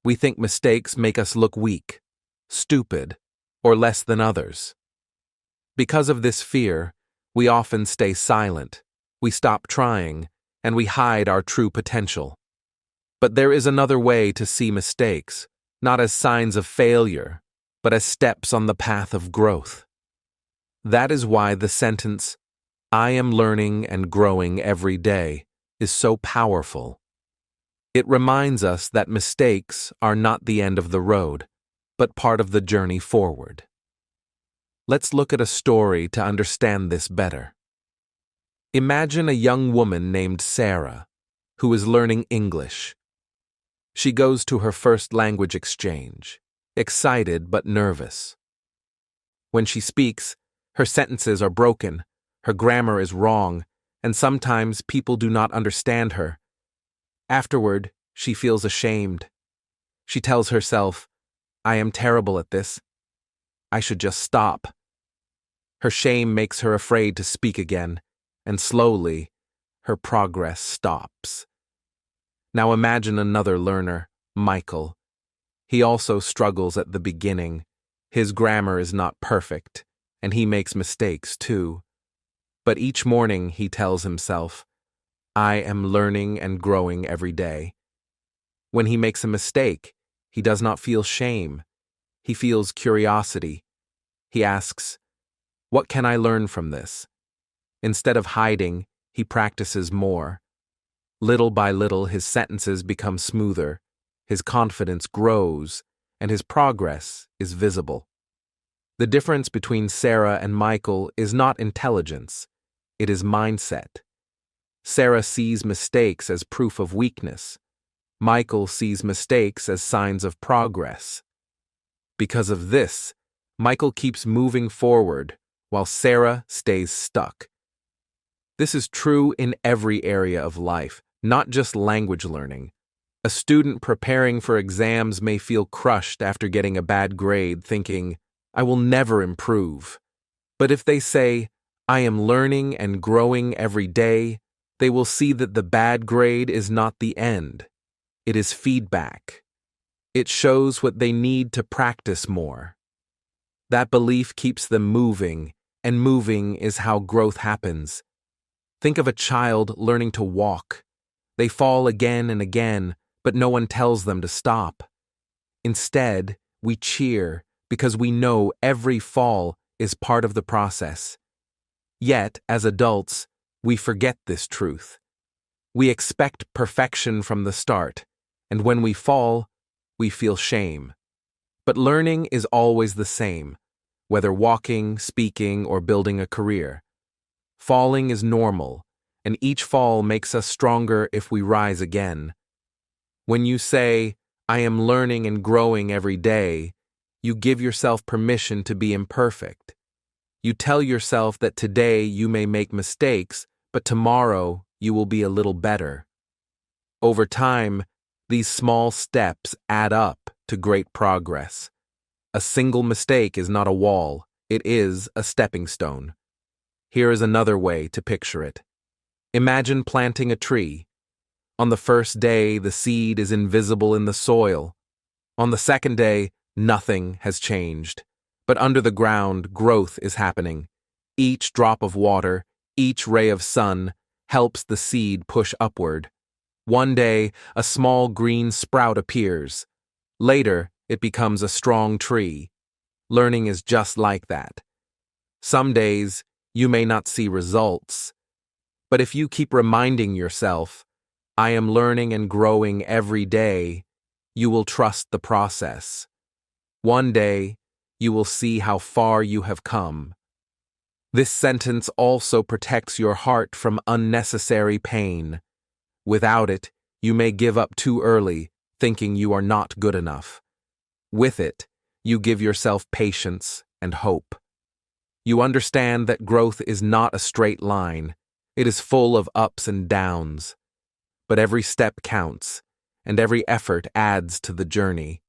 We think mistakes make us look weak, stupid, or less than others. Because of this fear, we often stay silent, we stop trying, and we hide our true potential. But there is another way to see mistakes, not as signs of failure, but as steps on the path of growth. That is why the sentence, I am learning and growing every day, is so powerful. It reminds us that mistakes are not the end of the road, but part of the journey forward. Let's look at a story to understand this better. Imagine a young woman named Sarah, who is learning English. She goes to her first language exchange, excited but nervous. When she speaks, her sentences are broken, Her grammar is wrong, and sometimes people do not understand her. Afterward, she feels ashamed. She tells herself, I am terrible at this. I should just stop. Her shame makes her afraid to speak again, and slowly, her progress stops. Now imagine another learner, Michael. He also struggles at the beginning. His grammar is not perfect, and he makes mistakes too. But each morning he tells himself, I am learning and growing every day. When he makes a mistake, he does not feel shame. He feels curiosity. He asks, what can I learn from this? Instead of hiding, he practices more. Little by little, his sentences become smoother, his confidence grows, and his progress is visible. The difference between Sarah and Michael is not intelligence, it is mindset. Sarah sees mistakes as proof of weakness. Michael sees mistakes as signs of progress. Because of this, Michael keeps moving forward, while Sarah stays stuck. This is true in every area of life, not just language learning. A student preparing for exams may feel crushed after getting a bad grade, thinking, I will never improve. But if they say, I am learning and growing every day, they will see that the bad grade is not the end. It is feedback. It shows what they need to practice more. That belief keeps them moving, and moving is how growth happens. Think of a child learning to walk. They fall again and again, but no one tells them to stop. Instead, we cheer because we know every fall is part of the process. Yet, as adults, we forget this truth. We expect perfection from the start, and when we fall, we feel shame. But learning is always the same, whether walking, speaking, or building a career. Falling is normal, and each fall makes us stronger if we rise again. When you say, I am learning and growing every day, you give yourself permission to be imperfect. You tell yourself that today you may make mistakes, but tomorrow you will be a little better. Over time, these small steps add up to great progress. A single mistake is not a wall, it is a stepping stone. Here is another way to picture it. Imagine planting a tree. On the first day, the seed is invisible in the soil. On the second day, nothing has changed. But under the ground, growth is happening. Each drop of water, each ray of sun, helps the seed push upward. One day, a small green sprout appears. Later, it becomes a strong tree. Learning is just like that. Some days, you may not see results. But if you keep reminding yourself, I am learning and growing every day, you will trust the process. One day, you will see how far you have come. This sentence also protects your heart from unnecessary pain. Without it, you may give up too early, thinking you are not good enough. With it, you give yourself patience and hope. You understand that growth is not a straight line. It is full of ups and downs. But every step counts, and every effort adds to the journey.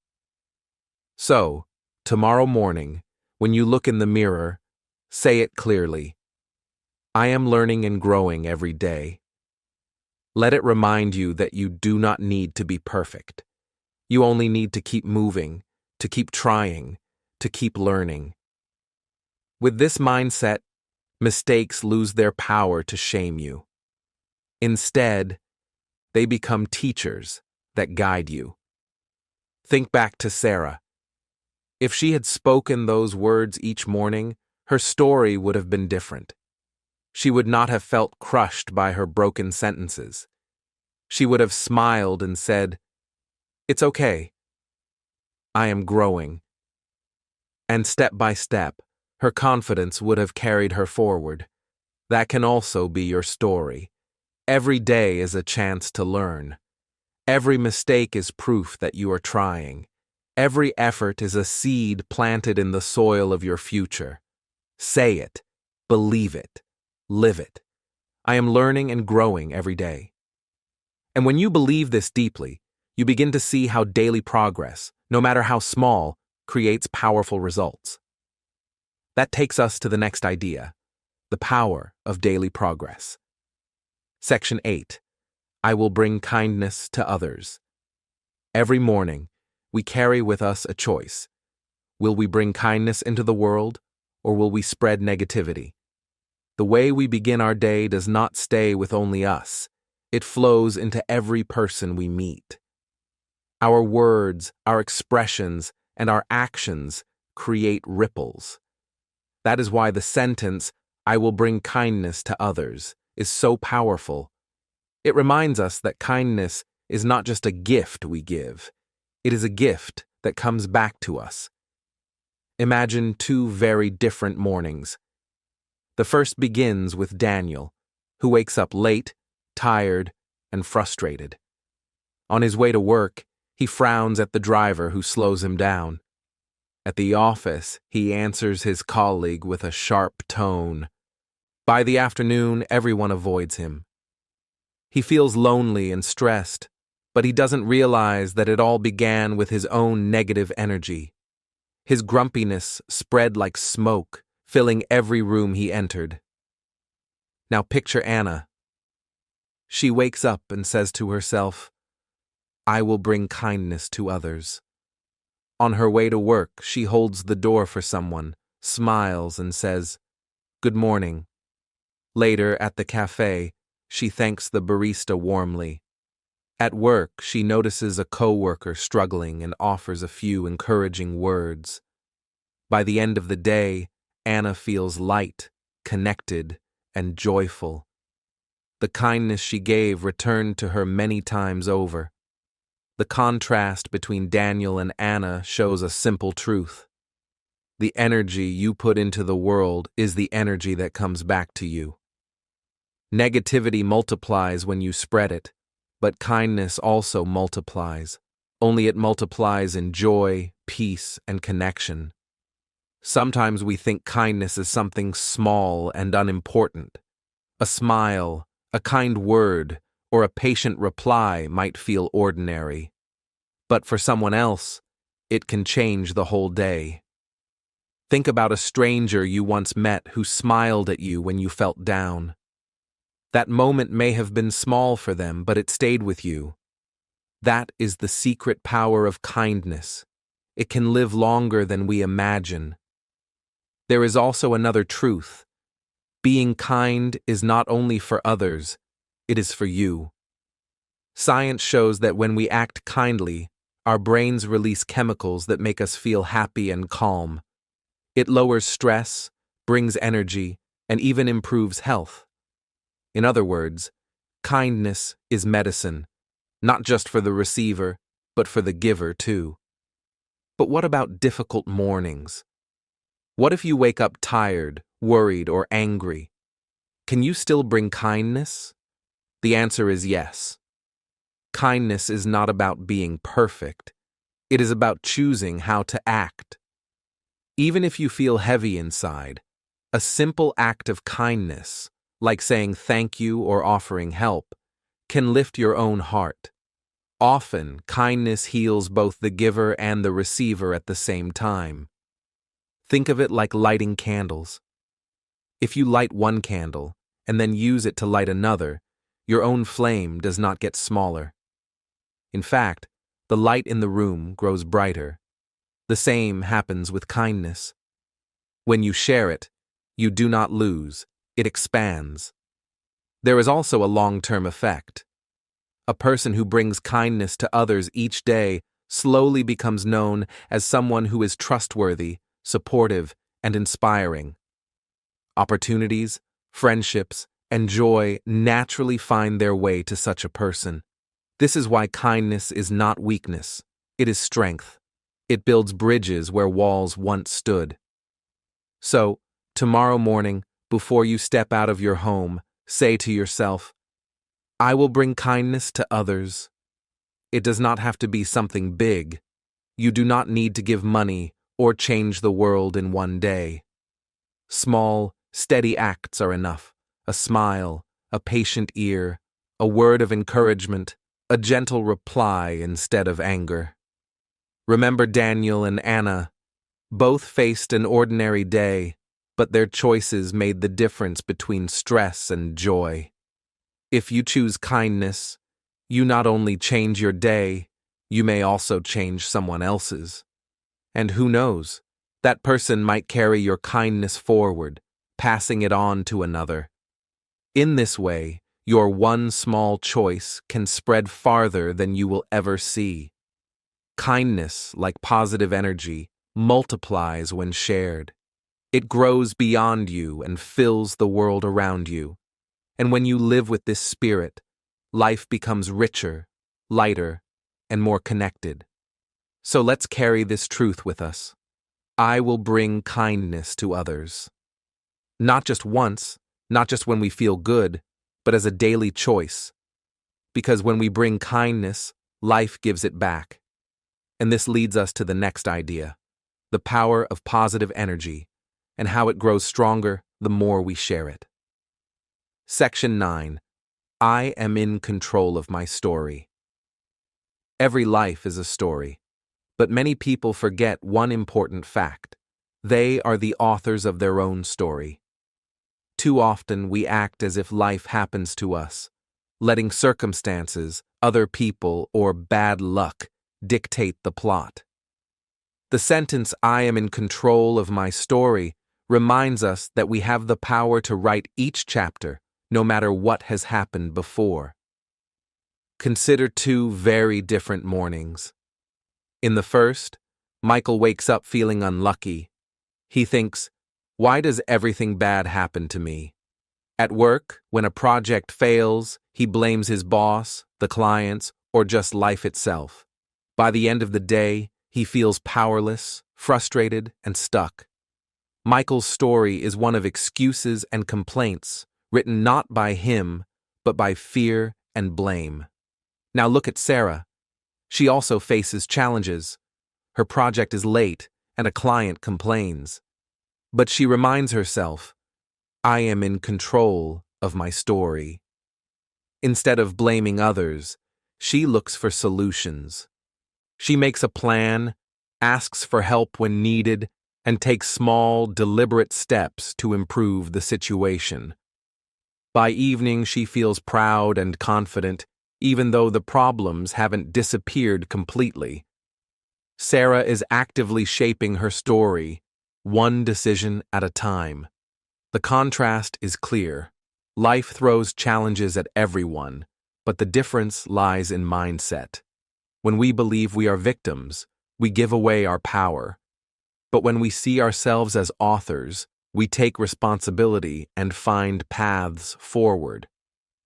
So, tomorrow morning, when you look in the mirror, say it clearly. I am learning and growing every day. Let it remind you that you do not need to be perfect. You only need to keep moving, to keep trying, to keep learning. With this mindset, mistakes lose their power to shame you. Instead, they become teachers that guide you. Think back to Sarah. If she had spoken those words each morning, her story would have been different. She would not have felt crushed by her broken sentences. She would have smiled and said, It's okay. I am growing. And step by step, her confidence would have carried her forward. That can also be your story. Every day is a chance to learn. Every mistake is proof that you are trying. Every effort is a seed planted in the soil of your future. Say it, believe it, live it. I am learning and growing every day. And when you believe this deeply, you begin to see how daily progress, no matter how small, creates powerful results. That takes us to the next idea, the power of daily progress. Section 8. I will bring kindness to others. Every morning, we carry with us a choice. Will we bring kindness into the world, or will we spread negativity? The way we begin our day does not stay with only us. It flows into every person we meet. Our words, our expressions, and our actions create ripples. That is why the sentence, I will bring kindness to others, is so powerful. It reminds us that kindness is not just a gift we give. It is a gift that comes back to us. Imagine two very different mornings. The first begins with Daniel, who wakes up late, tired, and frustrated. On his way to work, he frowns at the driver who slows him down. At the office, he answers his colleague with a sharp tone. By the afternoon, everyone avoids him. He feels lonely and stressed, but he doesn't realize that it all began with his own negative energy. His grumpiness spread like smoke, filling every room he entered. Now picture Anna. She wakes up and says to herself, I will bring kindness to others. On her way to work, she holds the door for someone, smiles and says, Good morning. Later, at the cafe, she thanks the barista warmly. At work, she notices a coworker struggling and offers a few encouraging words. By the end of the day, Anna feels light, connected, and joyful. The kindness she gave returned to her many times over. The contrast between Daniel and Anna shows a simple truth. The energy you put into the world is the energy that comes back to you. Negativity multiplies when you spread it, but kindness also multiplies, only it multiplies in joy, peace, and connection. Sometimes we think kindness is something small and unimportant. A smile, a kind word, or a patient reply might feel ordinary. But for someone else, it can change the whole day. Think about a stranger you once met who smiled at you when you felt down. That moment may have been small for them, but it stayed with you. That is the secret power of kindness. It can live longer than we imagine. There is also another truth. Being kind is not only for others, it is for you. Science shows that when we act kindly, our brains release chemicals that make us feel happy and calm. It lowers stress, brings energy, and even improves health. In other words, kindness is medicine, not just for the receiver, but for the giver too. But what about difficult mornings? What if you wake up tired, worried, or angry? Can you still bring kindness? The answer is yes. Kindness is not about being perfect. It is about choosing how to act. Even if you feel heavy inside, a simple act of kindness, like saying thank you or offering help, can lift your own heart. Often, kindness heals both the giver and the receiver at the same time. Think of it like lighting candles. If you light one candle and then use it to light another, your own flame does not get smaller. In fact, the light in the room grows brighter. The same happens with kindness. When you share it, you do not lose, it expands. There is also a long-term effect. A person who brings kindness to others each day slowly becomes known as someone who is trustworthy, supportive, and inspiring. Opportunities, friendships, and joy naturally find their way to such a person. This is why kindness is not weakness, it is strength. It builds bridges where walls once stood. So, tomorrow morning, before you step out of your home, say to yourself, I will bring kindness to others. It does not have to be something big. You do not need to give money or change the world in one day. Small, steady acts are enough, a smile, a patient ear, a word of encouragement, a gentle reply instead of anger. Remember Daniel and Anna. Both faced an ordinary day, but their choices made the difference between stress and joy. If you choose kindness, you not only change your day, you may also change someone else's. And who knows, that person might carry your kindness forward, passing it on to another. In this way, your one small choice can spread farther than you will ever see. Kindness, like positive energy, multiplies when shared. It grows beyond you and fills the world around you. And when you live with this spirit, life becomes richer, lighter, and more connected. So let's carry this truth with us. I will bring kindness to others. Not just once, not just when we feel good, but as a daily choice. Because when we bring kindness, life gives it back. And this leads us to the next idea, the power of positive energy, and how it grows stronger the more we share it. Section 9. I am in control of my story. Every life is a story, but many people forget one important fact. They are the authors of their own story. Too often we act as if life happens to us, letting circumstances, other people, or bad luck dictate the plot. The sentence, I am in control of my story, reminds us that we have the power to write each chapter, no matter what has happened before. Consider two very different mornings. In the first, Michael wakes up feeling unlucky. He thinks, why does everything bad happen to me? At work, when a project fails, he blames his boss, the clients, or just life itself. By the end of the day, he feels powerless, frustrated, and stuck. Michael's story is one of excuses and complaints, written not by him, but by fear and blame. Now look at Sarah. She also faces challenges. Her project is late, and a client complains. But she reminds herself, I am in control of my story. Instead of blaming others, she looks for solutions. She makes a plan, asks for help when needed, and takes small, deliberate steps to improve the situation. By evening, she feels proud and confident, even though the problems haven't disappeared completely. Sarah is actively shaping her story, one decision at a time. The contrast is clear. Life throws challenges at everyone, but the difference lies in mindset. When we believe we are victims, we give away our power. But when we see ourselves as authors, we take responsibility and find paths forward.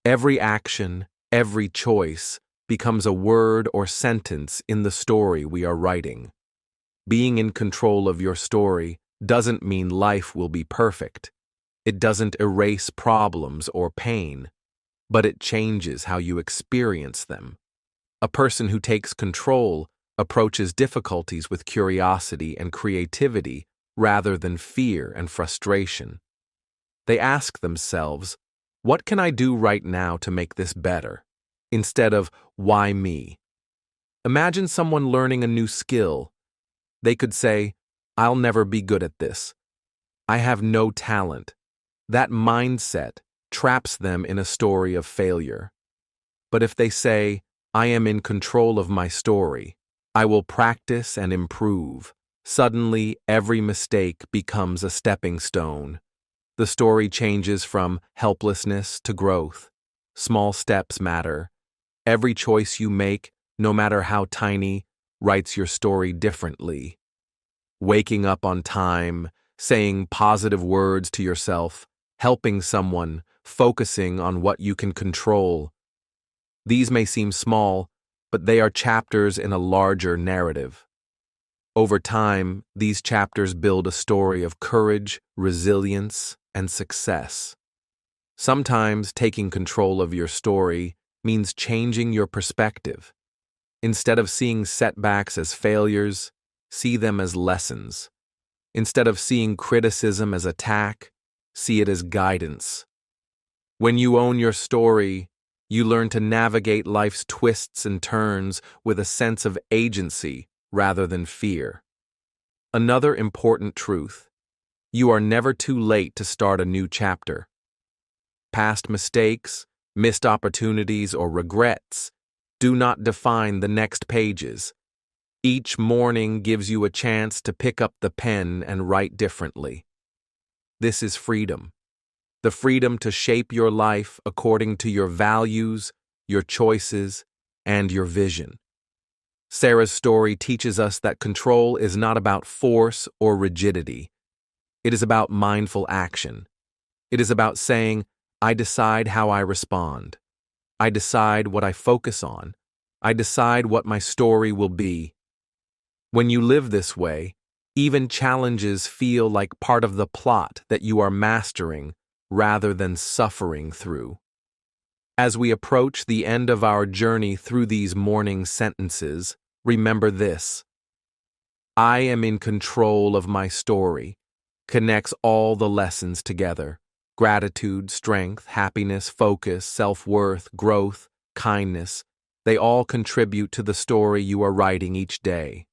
Every action, every choice becomes a word or sentence in the story we are writing. Being in control of your story doesn't mean life will be perfect. It doesn't erase problems or pain, but it changes how you experience them. A person who takes control approaches difficulties with curiosity and creativity rather than fear and frustration. They ask themselves, what can I do right now to make this better? Instead of, why me? Imagine someone learning a new skill. They could say, I'll never be good at this. I have no talent. That mindset traps them in a story of failure. But if they say, I am in control of my story, I will practice and improve, suddenly every mistake becomes a stepping stone. The story changes from helplessness to growth. Small steps matter. Every choice you make, no matter how tiny, writes your story differently. Waking up on time, saying positive words to yourself, helping someone, focusing on what you can control. These may seem small, but they are chapters in a larger narrative. Over time, these chapters build a story of courage, resilience, and success. Sometimes taking control of your story means changing your perspective. Instead of seeing setbacks as failures, see them as lessons. Instead of seeing criticism as attack, see it as guidance. When you own your story, you learn to navigate life's twists and turns with a sense of agency rather than fear. Another important truth: you are never too late to start a new chapter. Past mistakes, missed opportunities, or regrets do not define the next pages. Each morning gives you a chance to pick up the pen and write differently. This is freedom. The freedom to shape your life according to your values, your choices, and your vision. Sarah's story teaches us that control is not about force or rigidity. It is about mindful action. It is about saying, I decide how I respond. I decide what I focus on. I decide what my story will be. When you live this way, even challenges feel like part of the plot that you are mastering rather than suffering through. As we approach the end of our journey through these morning sentences, remember this: I am in control of my story connects all the lessons together. Gratitude, strength, happiness, focus, self-worth, growth, kindness, they all contribute to the story you are writing each day.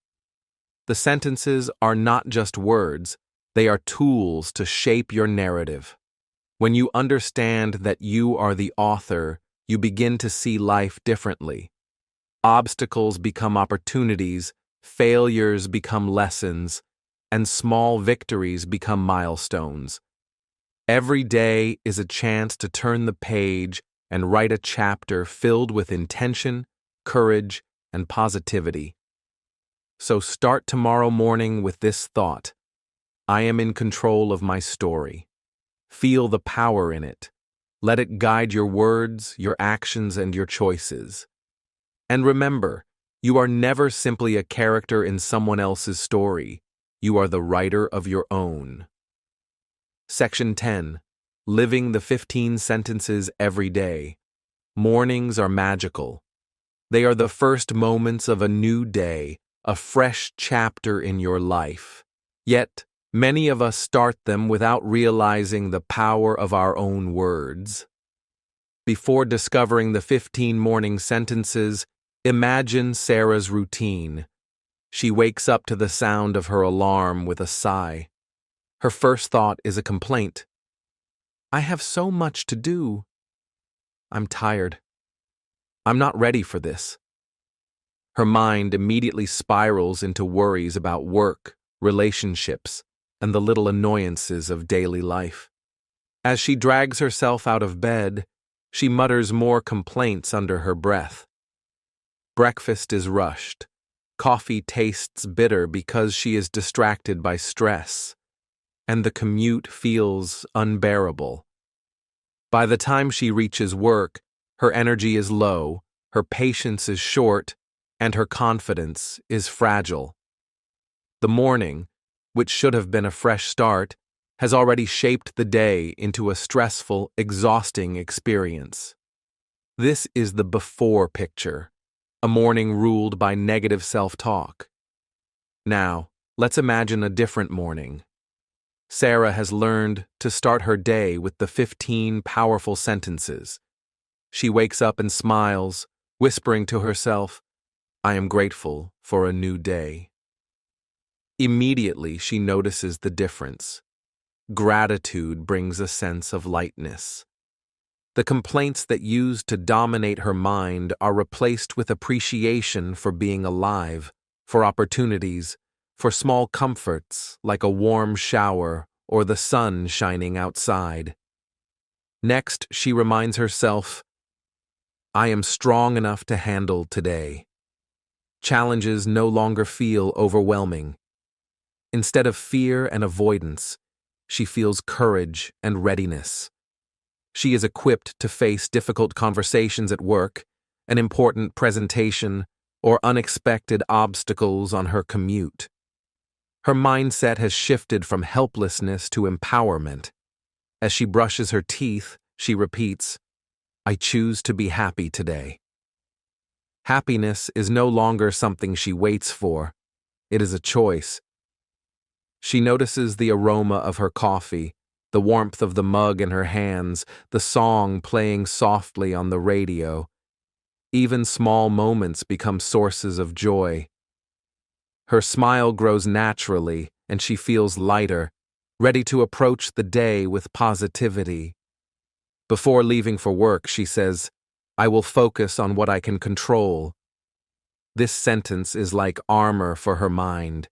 The sentences are not just words, they are tools to shape your narrative. When you understand that you are the author, you begin to see life differently. Obstacles become opportunities, failures become lessons, and small victories become milestones. Every day is a chance to turn the page and write a chapter filled with intention, courage, and positivity. So start tomorrow morning with this thought: I am in control of my story. Feel the power in it. Let it guide your words, your actions, and your choices. And remember, you are never simply a character in someone else's story. You are the writer of your own. Section 10. Living the 15 sentences every day. Mornings are magical. They are the first moments of a new day, a fresh chapter in your life. Yet, many of us start them without realizing the power of our own words. Before discovering the 15 morning sentences, imagine Sarah's routine. She wakes up to the sound of her alarm with a sigh. Her first thought is a complaint. I have so much to do. I'm tired. I'm not ready for this. Her mind immediately spirals into worries about work, relationships, and the little annoyances of daily life. As she drags herself out of bed, she mutters more complaints under her breath. Breakfast is rushed. Coffee tastes bitter because she is distracted by stress, and the commute feels unbearable. By the time she reaches work, her energy is low, her patience is short, and her confidence is fragile. The morning, which should have been a fresh start, has already shaped the day into a stressful, exhausting experience. This is the before picture, a morning ruled by negative self-talk. Now, let's imagine a different morning. Sarah has learned to start her day with the 15 powerful sentences. She wakes up and smiles, whispering to herself, I am grateful for a new day. Immediately, she notices the difference. Gratitude brings a sense of lightness. The complaints that used to dominate her mind are replaced with appreciation for being alive, for opportunities, for small comforts like a warm shower or the sun shining outside. Next, she reminds herself, I am strong enough to handle today. Challenges no longer feel overwhelming. Instead of fear and avoidance, she feels courage and readiness. She is equipped to face difficult conversations at work, an important presentation, or unexpected obstacles on her commute. Her mindset has shifted from helplessness to empowerment. As she brushes her teeth, she repeats, I choose to be happy today. Happiness is no longer something she waits for. It is a choice. She notices the aroma of her coffee, the warmth of the mug in her hands, the song playing softly on the radio. Even small moments become sources of joy. Her smile grows naturally, and she feels lighter, ready to approach the day with positivity. Before leaving for work, she says, "I will focus on what I can control." This sentence is like armor for her mind.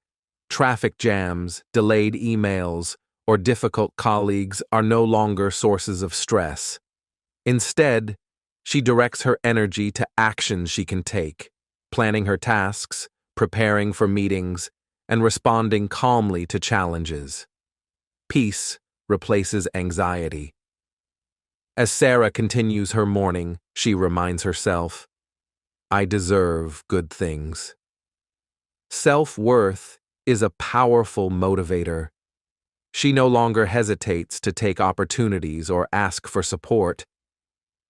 Traffic jams, delayed emails, or difficult colleagues are no longer sources of stress. Instead, she directs her energy to actions she can take, planning her tasks, preparing for meetings, and responding calmly to challenges. Peace replaces anxiety. As Sarah continues her morning, she reminds herself, "I deserve good things." Self-worth is a powerful motivator. She no longer hesitates to take opportunities or ask for support.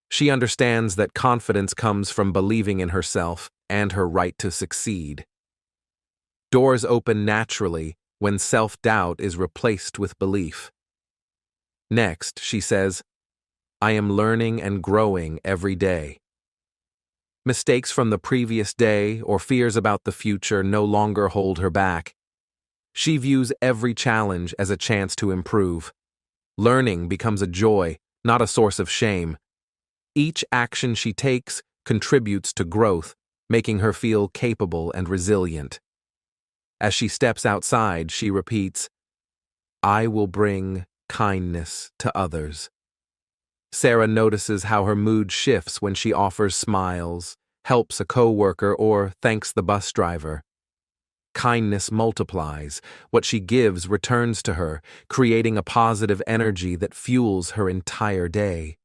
She understands that confidence comes from believing in herself and her right to succeed. Doors open naturally when self-doubt is replaced with belief. Next, she says, "I am learning and growing every day." Mistakes from the previous day or fears about the future no longer hold her back. She views every challenge as a chance to improve. Learning becomes a joy, not a source of shame. Each action she takes contributes to growth, making her feel capable and resilient. As she steps outside, she repeats, "I will bring kindness to others." Sarah notices how her mood shifts when she offers smiles, helps a coworker, or thanks the bus driver. Kindness multiplies. What she gives returns to her, creating a positive energy that fuels her entire day.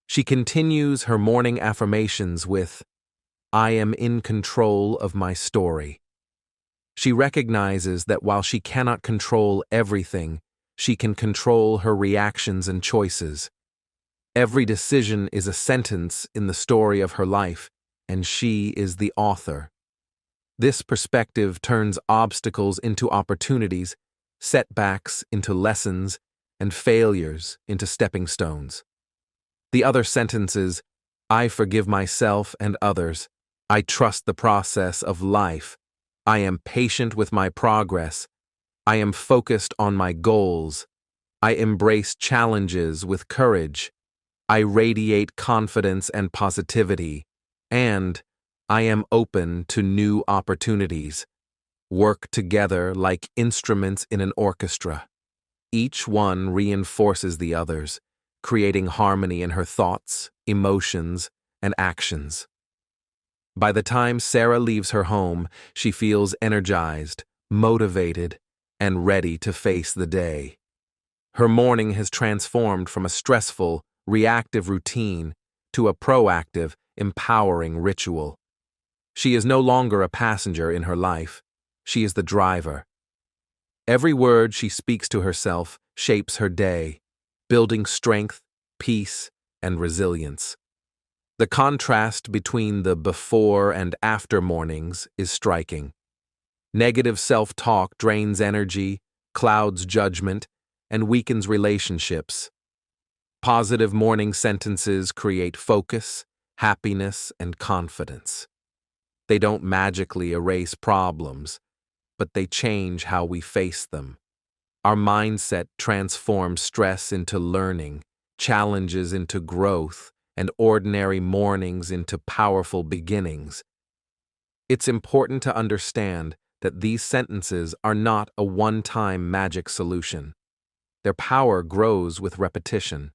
She continues her morning affirmations with, "I am in control of my story." She recognizes that while she cannot control everything, she can control her reactions and choices. Every decision is a sentence in the story of her life, and she is the author. This perspective turns obstacles into opportunities, setbacks into lessons, and failures into stepping stones. The other sentence is, "I forgive myself and others. I trust the process of life. I am patient with my progress. I am focused on my goals. I embrace challenges with courage. I radiate confidence and positivity. And I am open to new opportunities." Work together like instruments in an orchestra. Each one reinforces the others, creating harmony in her thoughts, emotions, and actions. By the time Sarah leaves her home, she feels energized, motivated, and ready to face the day. Her morning has transformed from a stressful, reactive routine to a proactive, empowering ritual. She is no longer a passenger in her life. She is the driver. Every word she speaks to herself shapes her day, building strength, peace, and resilience. The contrast between the before and after mornings is striking. Negative self-talk drains energy, clouds judgment, and weakens relationships. Positive morning sentences create focus, happiness, and confidence. They don't magically erase problems, but they change how we face them. Our mindset transforms stress into learning, challenges into growth, and ordinary mornings into powerful beginnings. It's important to understand that these sentences are not a one-time magic solution. Their power grows with repetition.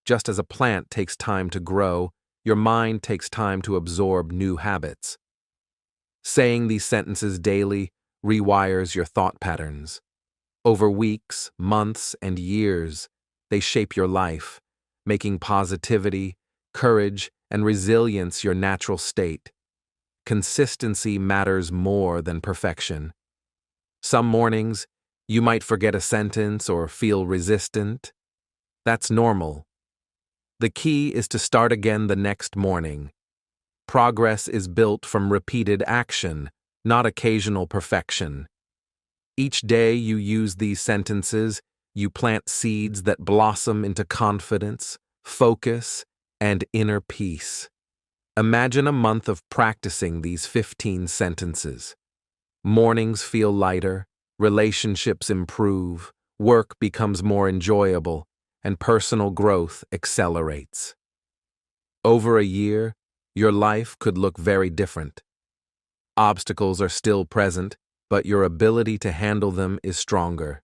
Just as a plant takes time to grow, your mind takes time to absorb new habits. Saying these sentences daily rewires your thought patterns. Over weeks, months, and years, they shape your life, making positivity, courage, and resilience your natural state. Consistency matters more than perfection. Some mornings, you might forget a sentence or feel resistant. That's normal. The key is to start again the next morning. Progress is built from repeated action, not occasional perfection. Each day you use these sentences, you plant seeds that blossom into confidence, focus, and inner peace. Imagine a month of practicing these 15 sentences. Mornings feel lighter, relationships improve, work becomes more enjoyable, and personal growth accelerates. Over a year, your life could look very different. Obstacles are still present, but your ability to handle them is stronger.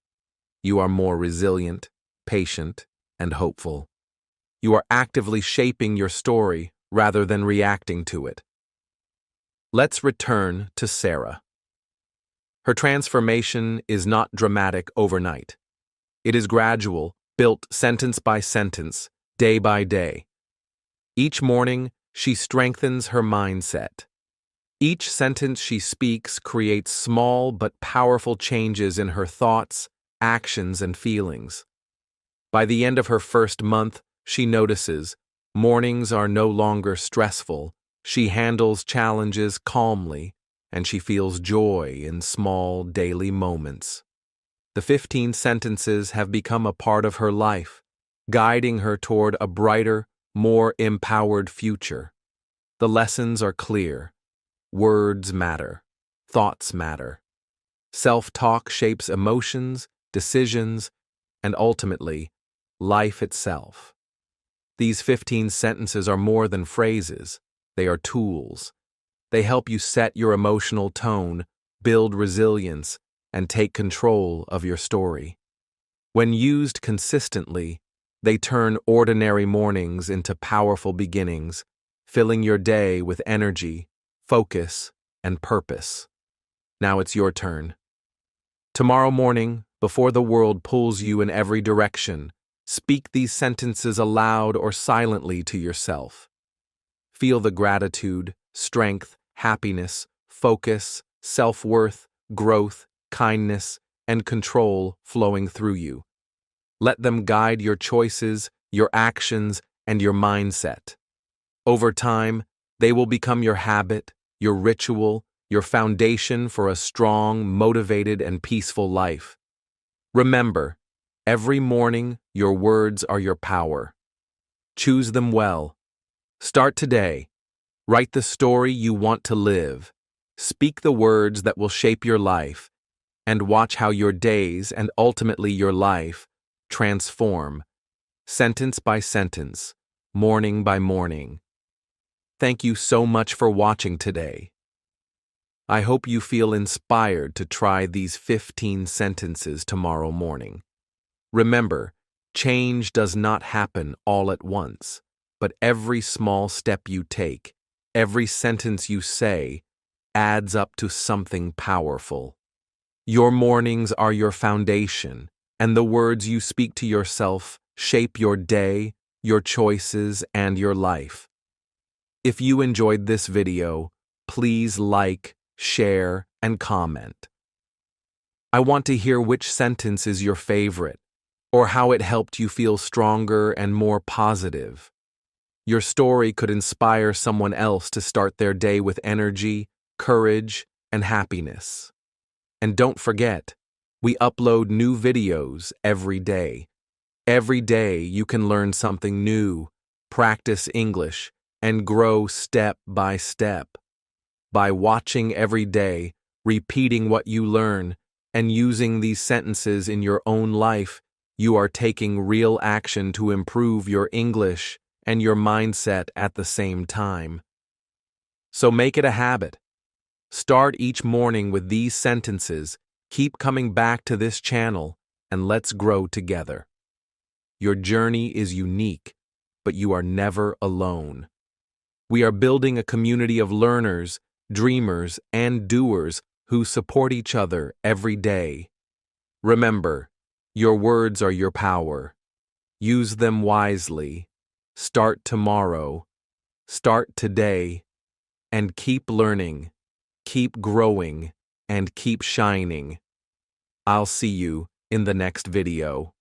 You are more resilient, patient, and hopeful. You are actively shaping your story rather than reacting to it. Let's return to Sarah. Her transformation is not dramatic overnight. It is gradual, built sentence by sentence, day by day. Each morning, she strengthens her mindset. Each sentence she speaks creates small but powerful changes in her thoughts, actions, and feelings. By the end of her first month, she notices mornings are no longer stressful, she handles challenges calmly, and she feels joy in small daily moments. The 15 sentences have become a part of her life, guiding her toward a brighter, more empowered future. The lessons are clear. Words matter. Thoughts matter. Self-talk shapes emotions, decisions, and ultimately, life itself. These 15 sentences are more than phrases. They are tools. They help you set your emotional tone, build resilience, and take control of your story. When used consistently, they turn ordinary mornings into powerful beginnings, filling your day with energy, focus, and purpose. Now it's your turn. Tomorrow morning, before the world pulls you in every direction, speak these sentences aloud or silently to yourself. Feel the gratitude, strength, happiness, focus, self-worth, growth, kindness, and control flowing through you. Let them guide your choices, your actions, and your mindset. Over time, they will become your habit, your ritual, your foundation for a strong, motivated, and peaceful life. Remember, every morning, your words are your power. Choose them well. Start today. Write the story you want to live. Speak the words that will shape your life, and watch how your days and ultimately your life transform, sentence by sentence, morning by morning. Thank you so much for watching today. I hope you feel inspired to try these 15 sentences tomorrow morning. Remember, change does not happen all at once, but every small step you take, every sentence you say, adds up to something powerful. Your mornings are your foundation, and the words you speak to yourself shape your day, your choices, and your life. If you enjoyed this video, please like, share, and comment. I want to hear which sentence is your favorite, or how it helped you feel stronger and more positive. Your story could inspire someone else to start their day with energy, courage, and happiness. And don't forget, we upload new videos every day. Every day you can learn something new, practice English, and grow step by step. By watching every day, repeating what you learn, and using these sentences in your own life, you are taking real action to improve your English and your mindset at the same time. So make it a habit. Start each morning with these sentences, keep coming back to this channel, and let's grow together. Your journey is unique, but you are never alone. We are building a community of learners, dreamers, and doers who support each other every day. Remember, your words are your power. Use them wisely. Start tomorrow. Start today. And keep learning, keep growing, and keep shining. I'll see you in the next video.